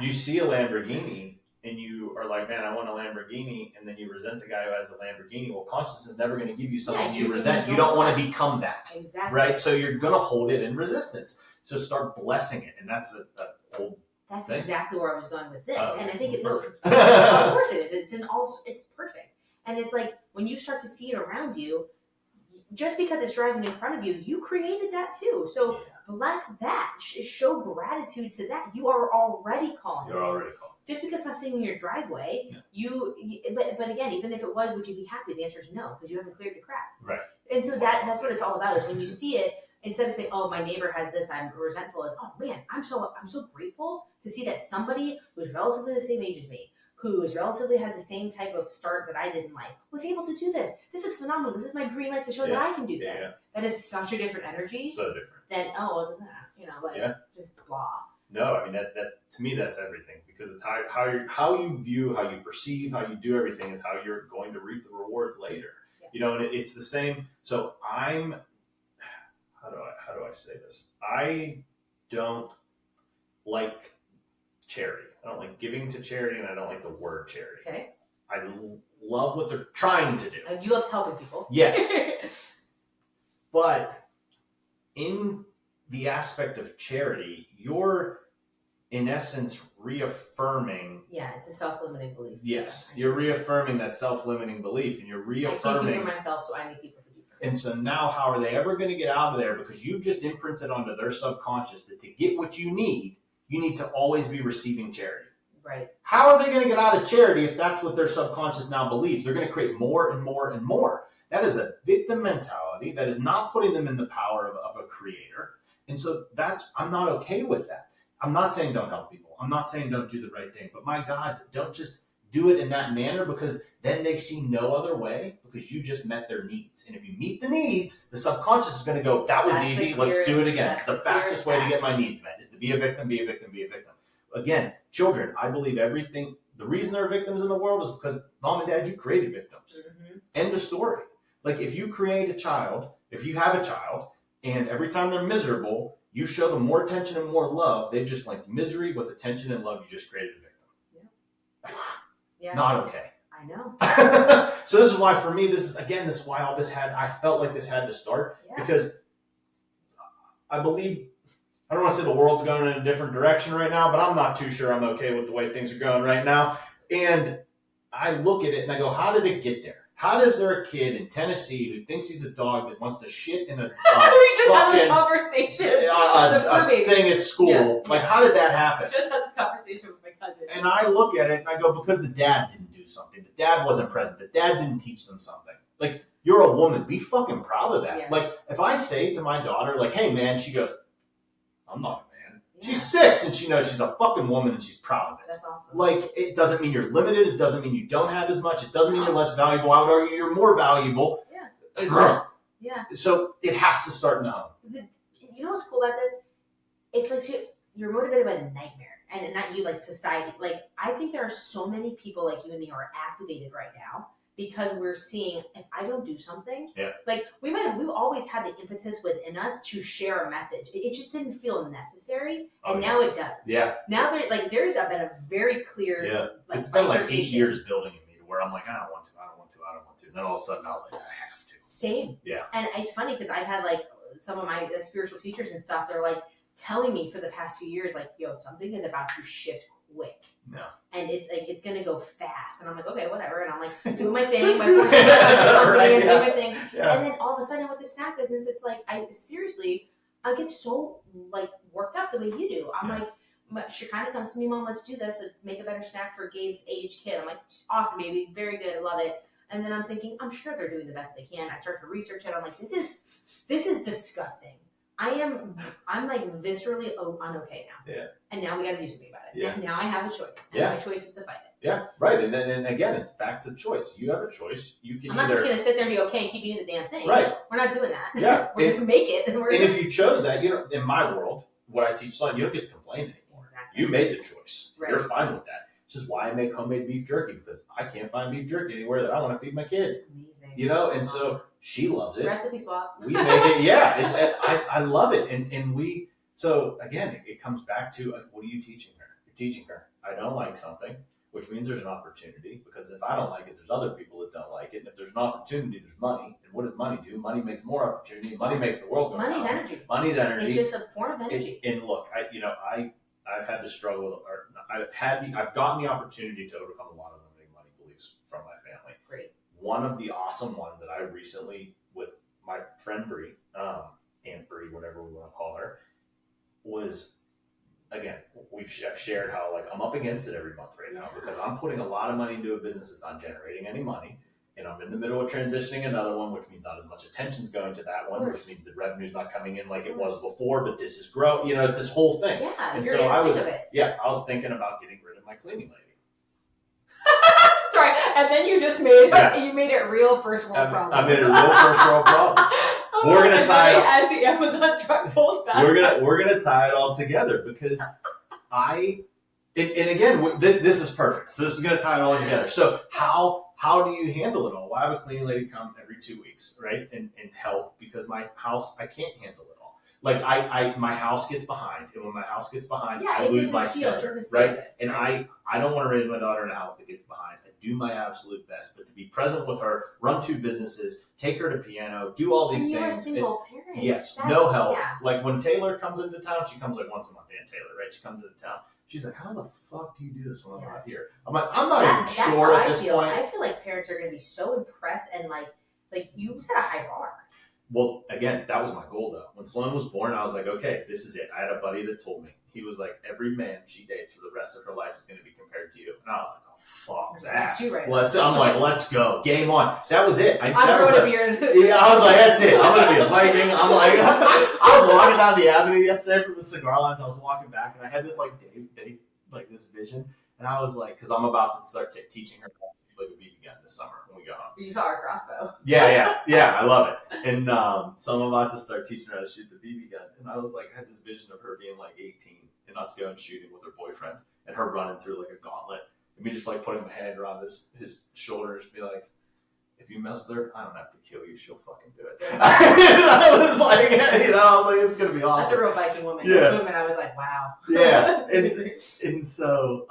You see a Lamborghini and you are like, man, I want a Lamborghini, and then you resent the guy who has a Lamborghini. Well, conscience is never going to give you something you resent. You don't want to become that. Exactly. Right? So you're going to hold it in resistance. So start blessing it. And that's That's thing. Exactly where I was going with this. And I think it perfect. Of course it is. It's perfect. And it's like when you start to see it around you, just because it's driving in front of you, you created that too. So bless that. Show gratitude to that. You are already calling. You're already calling. Just because it's not sitting in your driveway, but again, even if it was, would you be happy? The answer is no, because you haven't cleared the crap. Right. And so that's what it's all about. Is when you see it, instead of saying, "Oh, my neighbor has this," I'm resentful. Is, "Oh man, I'm so grateful to see that somebody who's relatively the same age as me, who is relatively has the same type of start that I did in life, was able to do this. This is phenomenal. This is my green light to show that I can do this." Yeah. That is such a different energy. So different. Than just blah. No, I mean that to me that's everything, because it's how you view, how you perceive, how you do everything is how you're going to reap the reward later. Yeah. And it's the same. So how do I say this? I don't like charity. I don't like giving to charity, and I don't like the word charity. Okay. I love what they're trying to do. You love helping people. Yes. But in the aspect of charity, you're in essence reaffirming. Yeah, it's a self-limiting belief. Yes, you're reaffirming that self-limiting belief, and you're reaffirming. I can't do for myself, so I need people to do for me. And so now, how are they ever going to get out of there? Because you've just imprinted onto their subconscious that to get what you need to always be receiving charity. Right. How are they going to get out of charity if that's what their subconscious now believes? They're going to create more and more and more. That is a victim mentality. That is not putting them in the power of a creator. And so I'm not okay with that. I'm not saying don't help people. I'm not saying don't do the right thing. But my God, don't just do it in that manner, because then they see no other way, because you just met their needs. And if you meet the needs, the subconscious is going to go, that was easy. Let's do it again. It's the fastest way to get my needs met is to be a victim, be a victim, be a victim. Again, children, I believe everything. The reason there are victims in the world is because mom and dad, you created victims. Mm-hmm. End of story. Like if you create a child, if you have a child, and every time they're miserable, you show them more attention and more love, they just like misery with attention and love. You just created a victim. Yeah. Not okay. I know. So this is why, for me, this is why all this I felt like this had to start, because I believe, I don't want to say the world's going in a different direction right now, but I'm not too sure I'm okay with the way things are going right now. And I look at it and I go, how did it get there? How does there a kid in Tennessee who thinks he's a dog that wants to shit in a we just had this conversation. A thing at school. Yeah. Like, how did that happen? I just had this conversation with my cousin. And I look at it and I go, because the dad didn't do something. The dad wasn't present. The dad didn't teach them something. Like, you're a woman. Be fucking proud of that. Yeah. Like, if I say to my daughter, like, hey, man, she goes, I'm not a man. Yeah. She's 6 and she knows she's a fucking woman and she's proud of it. That's awesome. Like, it doesn't mean you're limited. It doesn't mean you don't have as much. It doesn't mean you're less valuable. I would argue you're more valuable. Yeah. Yeah. So it has to start in the home. You know what's cool about this? It's like you're motivated by the nightmare, and not you, like society. Like, I think there are so many people like you and me who are activated right now because we're seeing, if I don't do something, like we've always had the impetus within us to share a message. It just didn't feel necessary, and now it does. Yeah. Now there's been a very clear. Like, it's been like 8 years building in me where I'm like, I don't want to. And then all of a sudden I was like, I have to. Same. Yeah. And it's funny because I've had like some of my spiritual teachers and stuff. They're like telling me for the past few years, like, yo, something is about to shift quick. No. And it's like, it's going to go fast. And I'm like, okay, whatever. And I'm like, doing my thing, my doing my thing. Yeah. And then all of a sudden with the snack business, it's like, I get so like worked up the way you do. I'm like, she kind of comes to me, Mom, let's do this. Let's make a better snack for Gabe's age kid. I'm like, awesome, baby. Very good. I love it. And then I'm thinking, I'm sure they're doing the best they can. I start to research it. I'm like, this is disgusting. I'm like viscerally unokay now. Yeah. And now we got to do something about it. Yeah. Now I have a choice. And my choice is to fight it. Yeah. Right. And again, it's back to choice. You have a choice. You can. I'm not just going to sit there and be okay and keep eating the damn thing. Right. We're not doing that. Yeah. We're going to make it. And if you chose that, in my world, what I teach son, you don't get to complain anymore. Exactly. You made the choice. Right. You're fine with that. Which is why I make homemade beef jerky, because I can't find beef jerky anywhere that I want to feed my kid. Amazing. And so she loves it. Recipe swap. We make it. Yeah. I love it. And we, so again, it comes back to, what are you teaching her? You're teaching her, I don't like something, which means there's an opportunity, because if I don't like it, there's other people that don't like it. And if there's an opportunity, there's money. And what does money do? Money makes more opportunity. Money makes the world go round. Money's energy. Money's energy. It's just a form of energy. And look, I've had to struggle, or I've gotten the opportunity to overcome a lot of limiting money beliefs from my family. Great. One of the awesome ones that I recently, with my friend Bree, Aunt Bree, whatever we want to call her, was, again, I've shared how like I'm up against it every month right now because I'm putting a lot of money into a business that's not generating any money. And I'm in the middle of transitioning another one, which means not as much attention's going to that one, which means the revenue's not coming in like it was before, but this is growing. It's this whole thing. Yeah, and so I was thinking about getting rid of my cleaning lady. Sorry, and then you just made it real first world problem. I made it a real first world problem. We're gonna tie it as the Amazon truck pulls back. We're gonna tie it all together because and again, this is perfect. So this is gonna tie it all together. So how do you handle it all? Well, I have a cleaning lady come every 2 weeks, right? And help, because my house, I can't handle it all. Like my house gets behind, and when my house gets behind, I lose my center, right? And I don't want to raise my daughter in a house that gets behind. I do my absolute best, but to be present with her, run 2 businesses, take her to piano, do all these things. You're a single parent. Yes, no help. Yeah. Like when Taylor comes into town, she comes like once a month. Aunt Taylor, right? She comes into town. She's like, how the fuck do you do this when I'm not here? I'm like, I'm not even sure at this point. I feel like parents are going to be so impressed, and like you set a high bar. Well, again, that was my goal though. When Sloan was born, I was like, okay, this is it. I had a buddy that told me, he was like, every man she dates for the rest of her life is going to be compared to you. And I was like, oh, fuck that. Let's go. Game on. That was it. I growing a beard. Yeah, I was like, that's it. I'm going to be a Viking. I'm like, I was walking down the avenue yesterday from the cigar lounge. I was walking back, and I had this like this vision. And I was like, because I'm about to start teaching her like a BB gun this summer when we go home. You saw our crossbow. Yeah, I love it. And so I'm about to start teaching her how to shoot the BB gun. And I was like, I had this vision of her being like 18 and us going shooting with her boyfriend and her running through like a gauntlet. And me just like putting my hand around his shoulder and just be like, if you mess with her, I don't have to kill you. She'll fucking do it. And I was like, it's going to be awesome. That's a real Viking woman. Yeah. This woman, I was like, wow. Yeah. and so,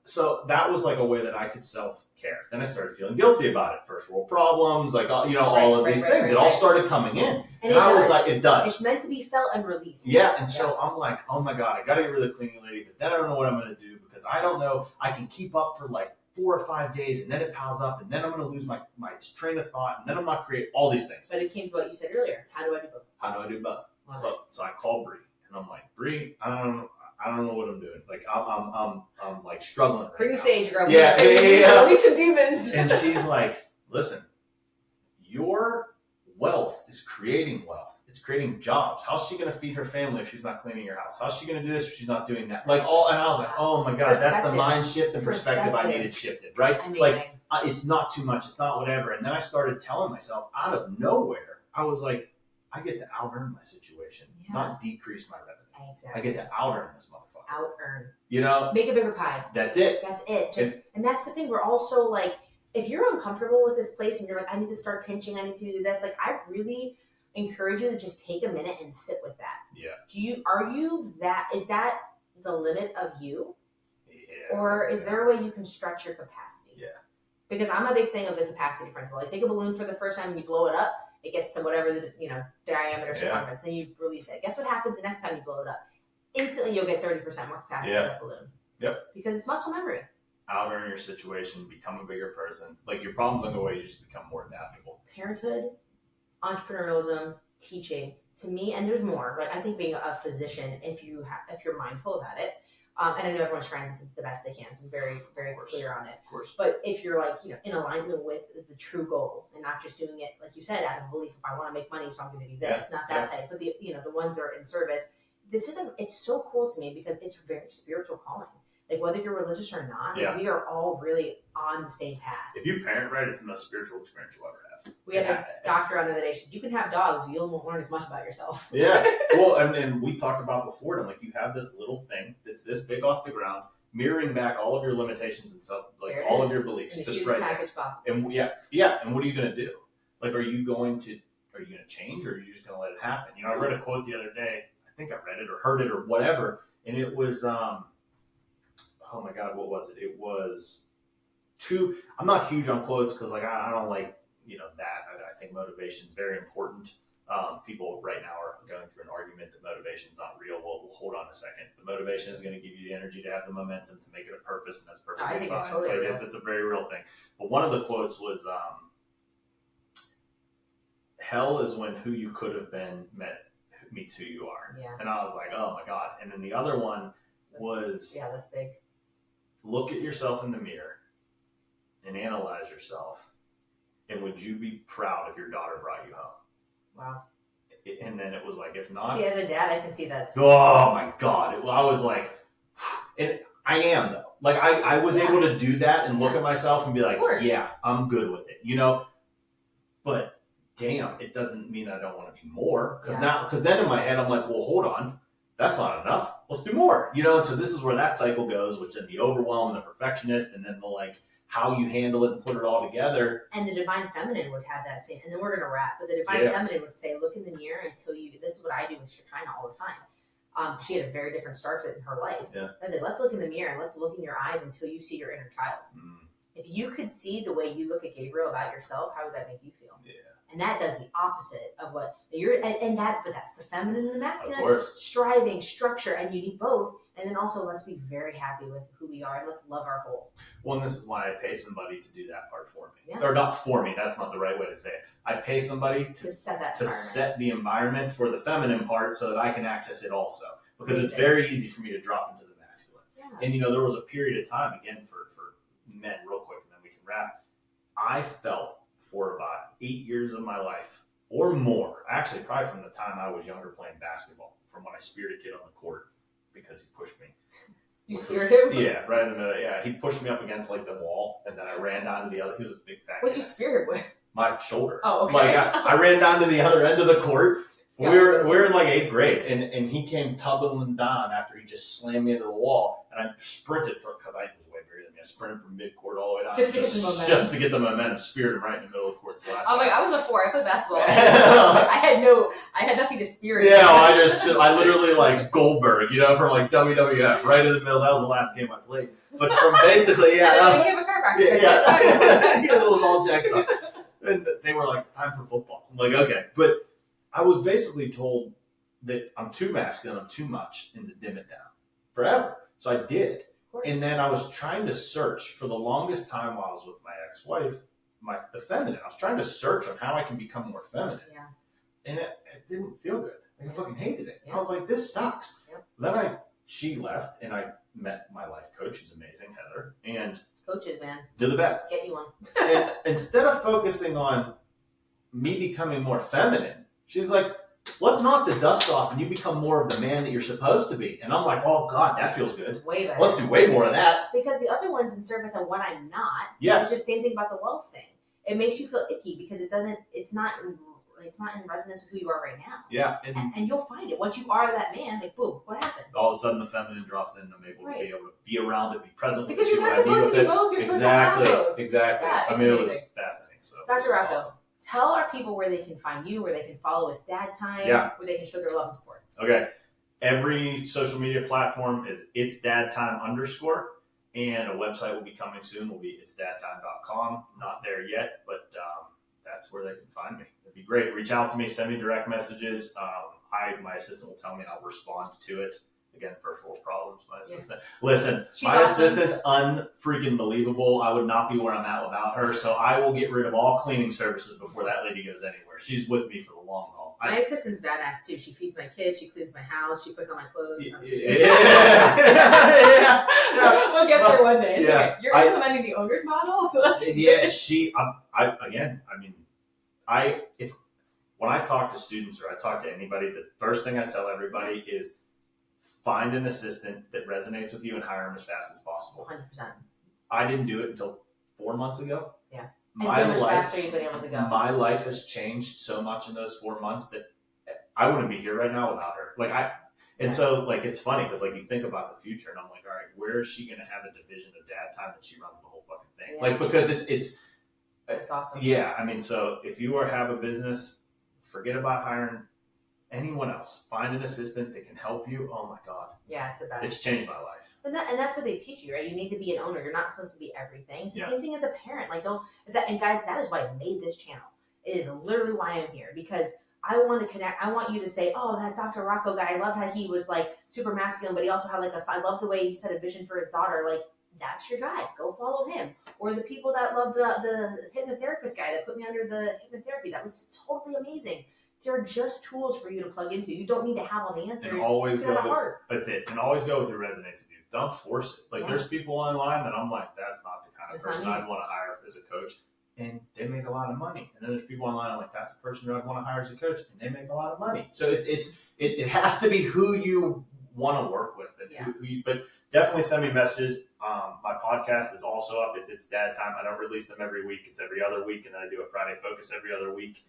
so that was like a way that I could self-care. Then I started feeling guilty about it. First world problems, like, all of these things. It all started coming in. And I was like, it does. It's meant to be felt and released. Yeah. And so I'm like, oh my God, I got to get rid of the cleaning lady. But then I don't know what I'm going to do because I don't know. I can keep up for like 4 or 5 days, and then it piles up, and then I'm going to lose my train of thought, and then I'm not create all these things. But it came to what you said earlier. How do I do both? How do I do both? Wow. So I call Bree, and I'm like, Bree, I don't know what I'm doing. Like I'm like struggling. Right Bring the now. sage, girl. Yeah. Release some demons. And she's like, listen, your wealth is creating wealth. It's creating jobs. How's she going to feed her family if she's not cleaning your house? How's she going to do this if she's not doing that? Like and I was like, oh my God, that's the mind shift and perspective I needed shifted, right? Amazing. Like it's not too much. It's not whatever. And then I started telling myself out of nowhere, I was like, I get to out-earn my situation, not decrease my revenue. Exactly. I get to out-earn this motherfucker. Out-earn. You know? Make a bigger pie. That's it. And that's the thing. We're also like, if you're uncomfortable with this place and you're like, I need to start pinching, I need to do this, like I really encourage you to just take a minute and sit with that. Yeah. Is that the limit of you? Yeah. Or is there a way you can stretch your capacity? Yeah. Because I'm a big thing of the capacity principle. Like take a balloon for the first time and you blow it up, it gets to whatever the diameter circumference, and you release it. Guess what happens the next time you blow it up? Instantly you'll get 30% more capacity in that balloon. Yep. Because it's muscle memory. Out-earn your situation, become a bigger person. Like your problems don't go away, you just become more adaptable. Parenthood, entrepreneurialism, teaching, to me, and there's more. Like I think being a physician, if you're mindful about it, and I know everyone's trying to do the best they can, so I'm very, very clear on it. Of course. But if you're like, in alignment with the true goal and not just doing it, like you said, out of belief, if I want to make money, so I'm going to do this, not that type, but the ones that are in service, it's so cool to me because it's very spiritual calling. Like whether you're religious or not, we are all really on the same path. If you parent right, it's the most spiritual experience you'll ever have. We had a doctor on the other day. Said, you can have dogs, but you won't learn as much about yourself. Yeah. Well, and we talked about before, and like you have this little thing that's this big off the ground, mirroring back all of your limitations and stuff, like all of your beliefs, just right package possible. And and what are you going to do? Like, are you going to change, or are you just going to let it happen? I read a quote the other day. I think I read it or heard it or whatever, and it was oh my God, what was it? It was I'm not huge on quotes because like I don't like that. I think motivation is very important. People right now are going through an argument that motivation is not real. Well, hold on a second. The motivation is going to give you the energy to have the momentum to make it a purpose, and that's perfectly fine. It's totally real. It's a very real thing. But one of the quotes was, "Hell is when who you could have been meets who you are." Yeah. And I was like, oh my God. And then the other one was, that's big. Look at yourself in the mirror and analyze yourself. And would you be proud if your daughter brought you home? Wow. And then it was like, if not. See, as a dad, I can see that. Oh my God. I was like, and I am though. Like I was able to do that and look at myself and be like, yeah, I'm good with it, But damn, it doesn't mean I don't want to be more. Because then in my head, I'm like, well, hold on. That's not enough. Let's do more. And so this is where that cycle goes, which is the overwhelm and the perfectionist, and then the like how you handle it and put it all together. And the divine feminine would have that same, and then we're gonna wrap. But the divine feminine would say, look in the mirror until you. This is what I do with Shekinah all the time. She had a very different start in her life. Yeah. I said, let's look in the mirror and let's look in your eyes until you see your inner child. If you could see the way you look at Gabriel about yourself, how would that make you feel? Yeah. And that does the opposite of what you're, but that's the feminine and the masculine. Of course. Striving, structure, and you need both. And then also, let's be very happy with who we are and let's love our whole. Well, and this is why I pay somebody to do that part for me. Yeah. Or not for me, that's not the right way to say it. I pay somebody to set the environment for the feminine part so that I can access it also. Because it's very easy for me to drop into the masculine. Yeah. And there was a period of time, again, for men, real quick, and then we can wrap. I felt for about 8 years of my life or more, actually probably from the time I was younger playing basketball, from when I speared a kid on the court because he pushed me. You speared him? Yeah, right. He pushed me up against like the wall, and then I ran down to the other. He was a big fat. What'd you spear him with? My shoulder. Oh, okay. Like I ran down to the other end of the court. We were in like 8th grade, and he came tumbling down after he just slammed me into the wall, and I sprinted because I was way bigger than me. I sprinted from mid-court all the way down just to get the momentum. Speared him right in the middle of the court. I'm like, I was a 4. I played basketball. I had nothing to spear. Yeah, I literally like Goldberg, from like WWF, right in the middle. That was the last game I played. But from basically, became a chiropractor. It was all jacked up. And they were like, it's time for football. I'm like, okay, but I was basically told that I'm too masculine, I'm too much, and to dim it down forever. So I did. And then I was trying to search for the longest time while I was with my ex-wife, the feminine. I was trying to search on how I can become more feminine. Yeah. And it didn't feel good. Like, I fucking hated it. Yeah. I was like, this sucks. Yep. Then she left, and I met my life coach, who's amazing, Heather. And coaches, man, do the best. Get you one. And instead of focusing on me becoming more feminine, she was like, let's knock the dust off and you become more of the man that you're supposed to be. And I'm like, oh God, that feels good. Way better. Let's do way more of that. Because the other one's in service of what I'm not. Yes. It's the same thing about the wealth thing. It makes you feel icky because it's not in resonance with who you are right now. Yeah. And you'll find it. Once you are that man, like, boom, what happened? All of a sudden the feminine drops in and I'm able to be able to be around it, be present with because you. You're not supposed to be both. You're supposed to have both. Exactly. Yeah, I mean, amazing. it was fascinating. So Dr. Rocco, awesome. Tell our people where they can find you, where they can follow It's Dad Time, where they can show their love and support. Okay. Every social media platform is It's Dad Time _, and a website will be coming soon. Will be itsdadtime.com. Not there yet, but that's where they can find me. It'd be great. Reach out to me. Send me direct messages. My assistant will tell me, and I'll respond to it. Again, first world problems. My assistant. Listen, She's my awesome. assistant's unfreaking believable. I would not be where I'm at without her. So I will get rid of all cleaning services before that lady goes anywhere. She's with me for the long haul. My assistant's badass too. She feeds my kids. She cleans my house. She puts on my clothes. Yeah. We'll get there one day. It's Yeah. okay. You're implementing the owner's model. So that's when I talk to students or I talk to anybody, the first thing I tell everybody is find an assistant that resonates with you and hire them as fast as possible. 100%. I didn't do it until 4 months ago. Yeah. And so much faster you've been able to go. My life has changed so much in those 4 months that I wouldn't be here right now without her. So it's funny because you think about the future and I'm like, all right, where is she going to have a division of dad time that she runs the whole fucking thing? Yeah. Because it's awesome. Yeah. I mean, so if you have a business, forget about hiring anyone else. Find an assistant that can help you. Oh my God. Yeah, it's the best. It's changed my life. And that's what they teach you, right? You need to be an owner. You're not supposed to be everything. It's the Yeah. same thing as a parent. And guys, that is why I made this channel. It is literally why I'm here, because I want to connect. I want you to say, oh, that Dr. Rocco guy, I love how he was super masculine, but he also had I love the way he set a vision for his daughter. That's your guy. Go follow him. Or the people that love the hypnotherapist guy that put me under the hypnotherapy. That was totally amazing. They're just tools for you to plug into. You don't need to have all the answers. And always go with that's it. And always go with who resonates with you. Don't force it. There's people online that I'm like, that's not the kind of person I'd want to hire as a coach. And they make a lot of money. And then there's people online I'm like, that's the person who I'd want to hire as a coach. And they make a lot of money. So it has to be who you want to work with. And but definitely send me messages. My podcast is also up. It's Dad Time. I don't release them every week. It's every other week. And then I do a Friday Focus every other week.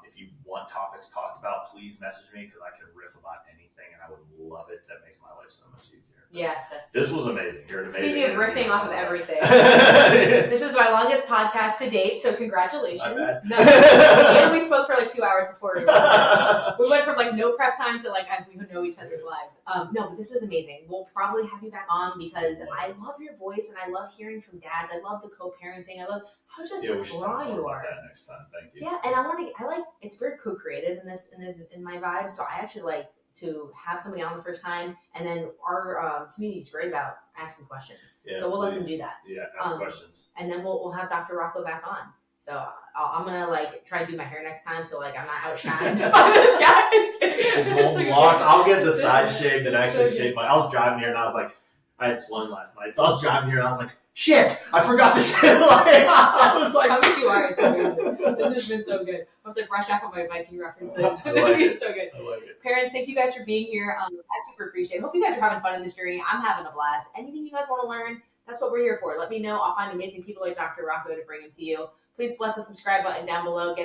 If you want topics talked about, please message me because I can riff about anything and I would love it. That makes my life so much easier. Yeah. This was amazing. You're an amazing. Speaking of riffing off of everything, this is my longest podcast to date, so congratulations. No, and we spoke for 2 hours before we went from no prep time to we know each other's lives. No, but this was amazing. We'll probably have you back on because I love your voice and I love hearing from dads. I love the co-parenting. I love how just raw you are. That next time. Thank you. Yeah, and I like it's very co-creative in my vibe. So I actually like to have somebody on the first time, and then our community is great about asking questions. Yeah, so we'll let them do that. Yeah, ask questions. And then we'll have Dr. Rocco back on. So I'm gonna try to do my hair next time, so I'm not outshined by this guy. I'll get the side shave that actually shaved my. I was driving here and I was like, I had Sloan last night, so I was driving here and I was like, shit, I forgot to shave. I was like, how much you are? It's amazing. This has been so good. I'll have to brush up on my Viking references. It's so good. I like it. Parents, thank you guys for being here. I super appreciate it. Hope you guys are having fun in this journey. I'm having a blast. Anything you guys want to learn, that's what we're here for. Let me know. I'll find amazing people like Dr. Rocco to bring them to you. Please bless the subscribe button down below. Get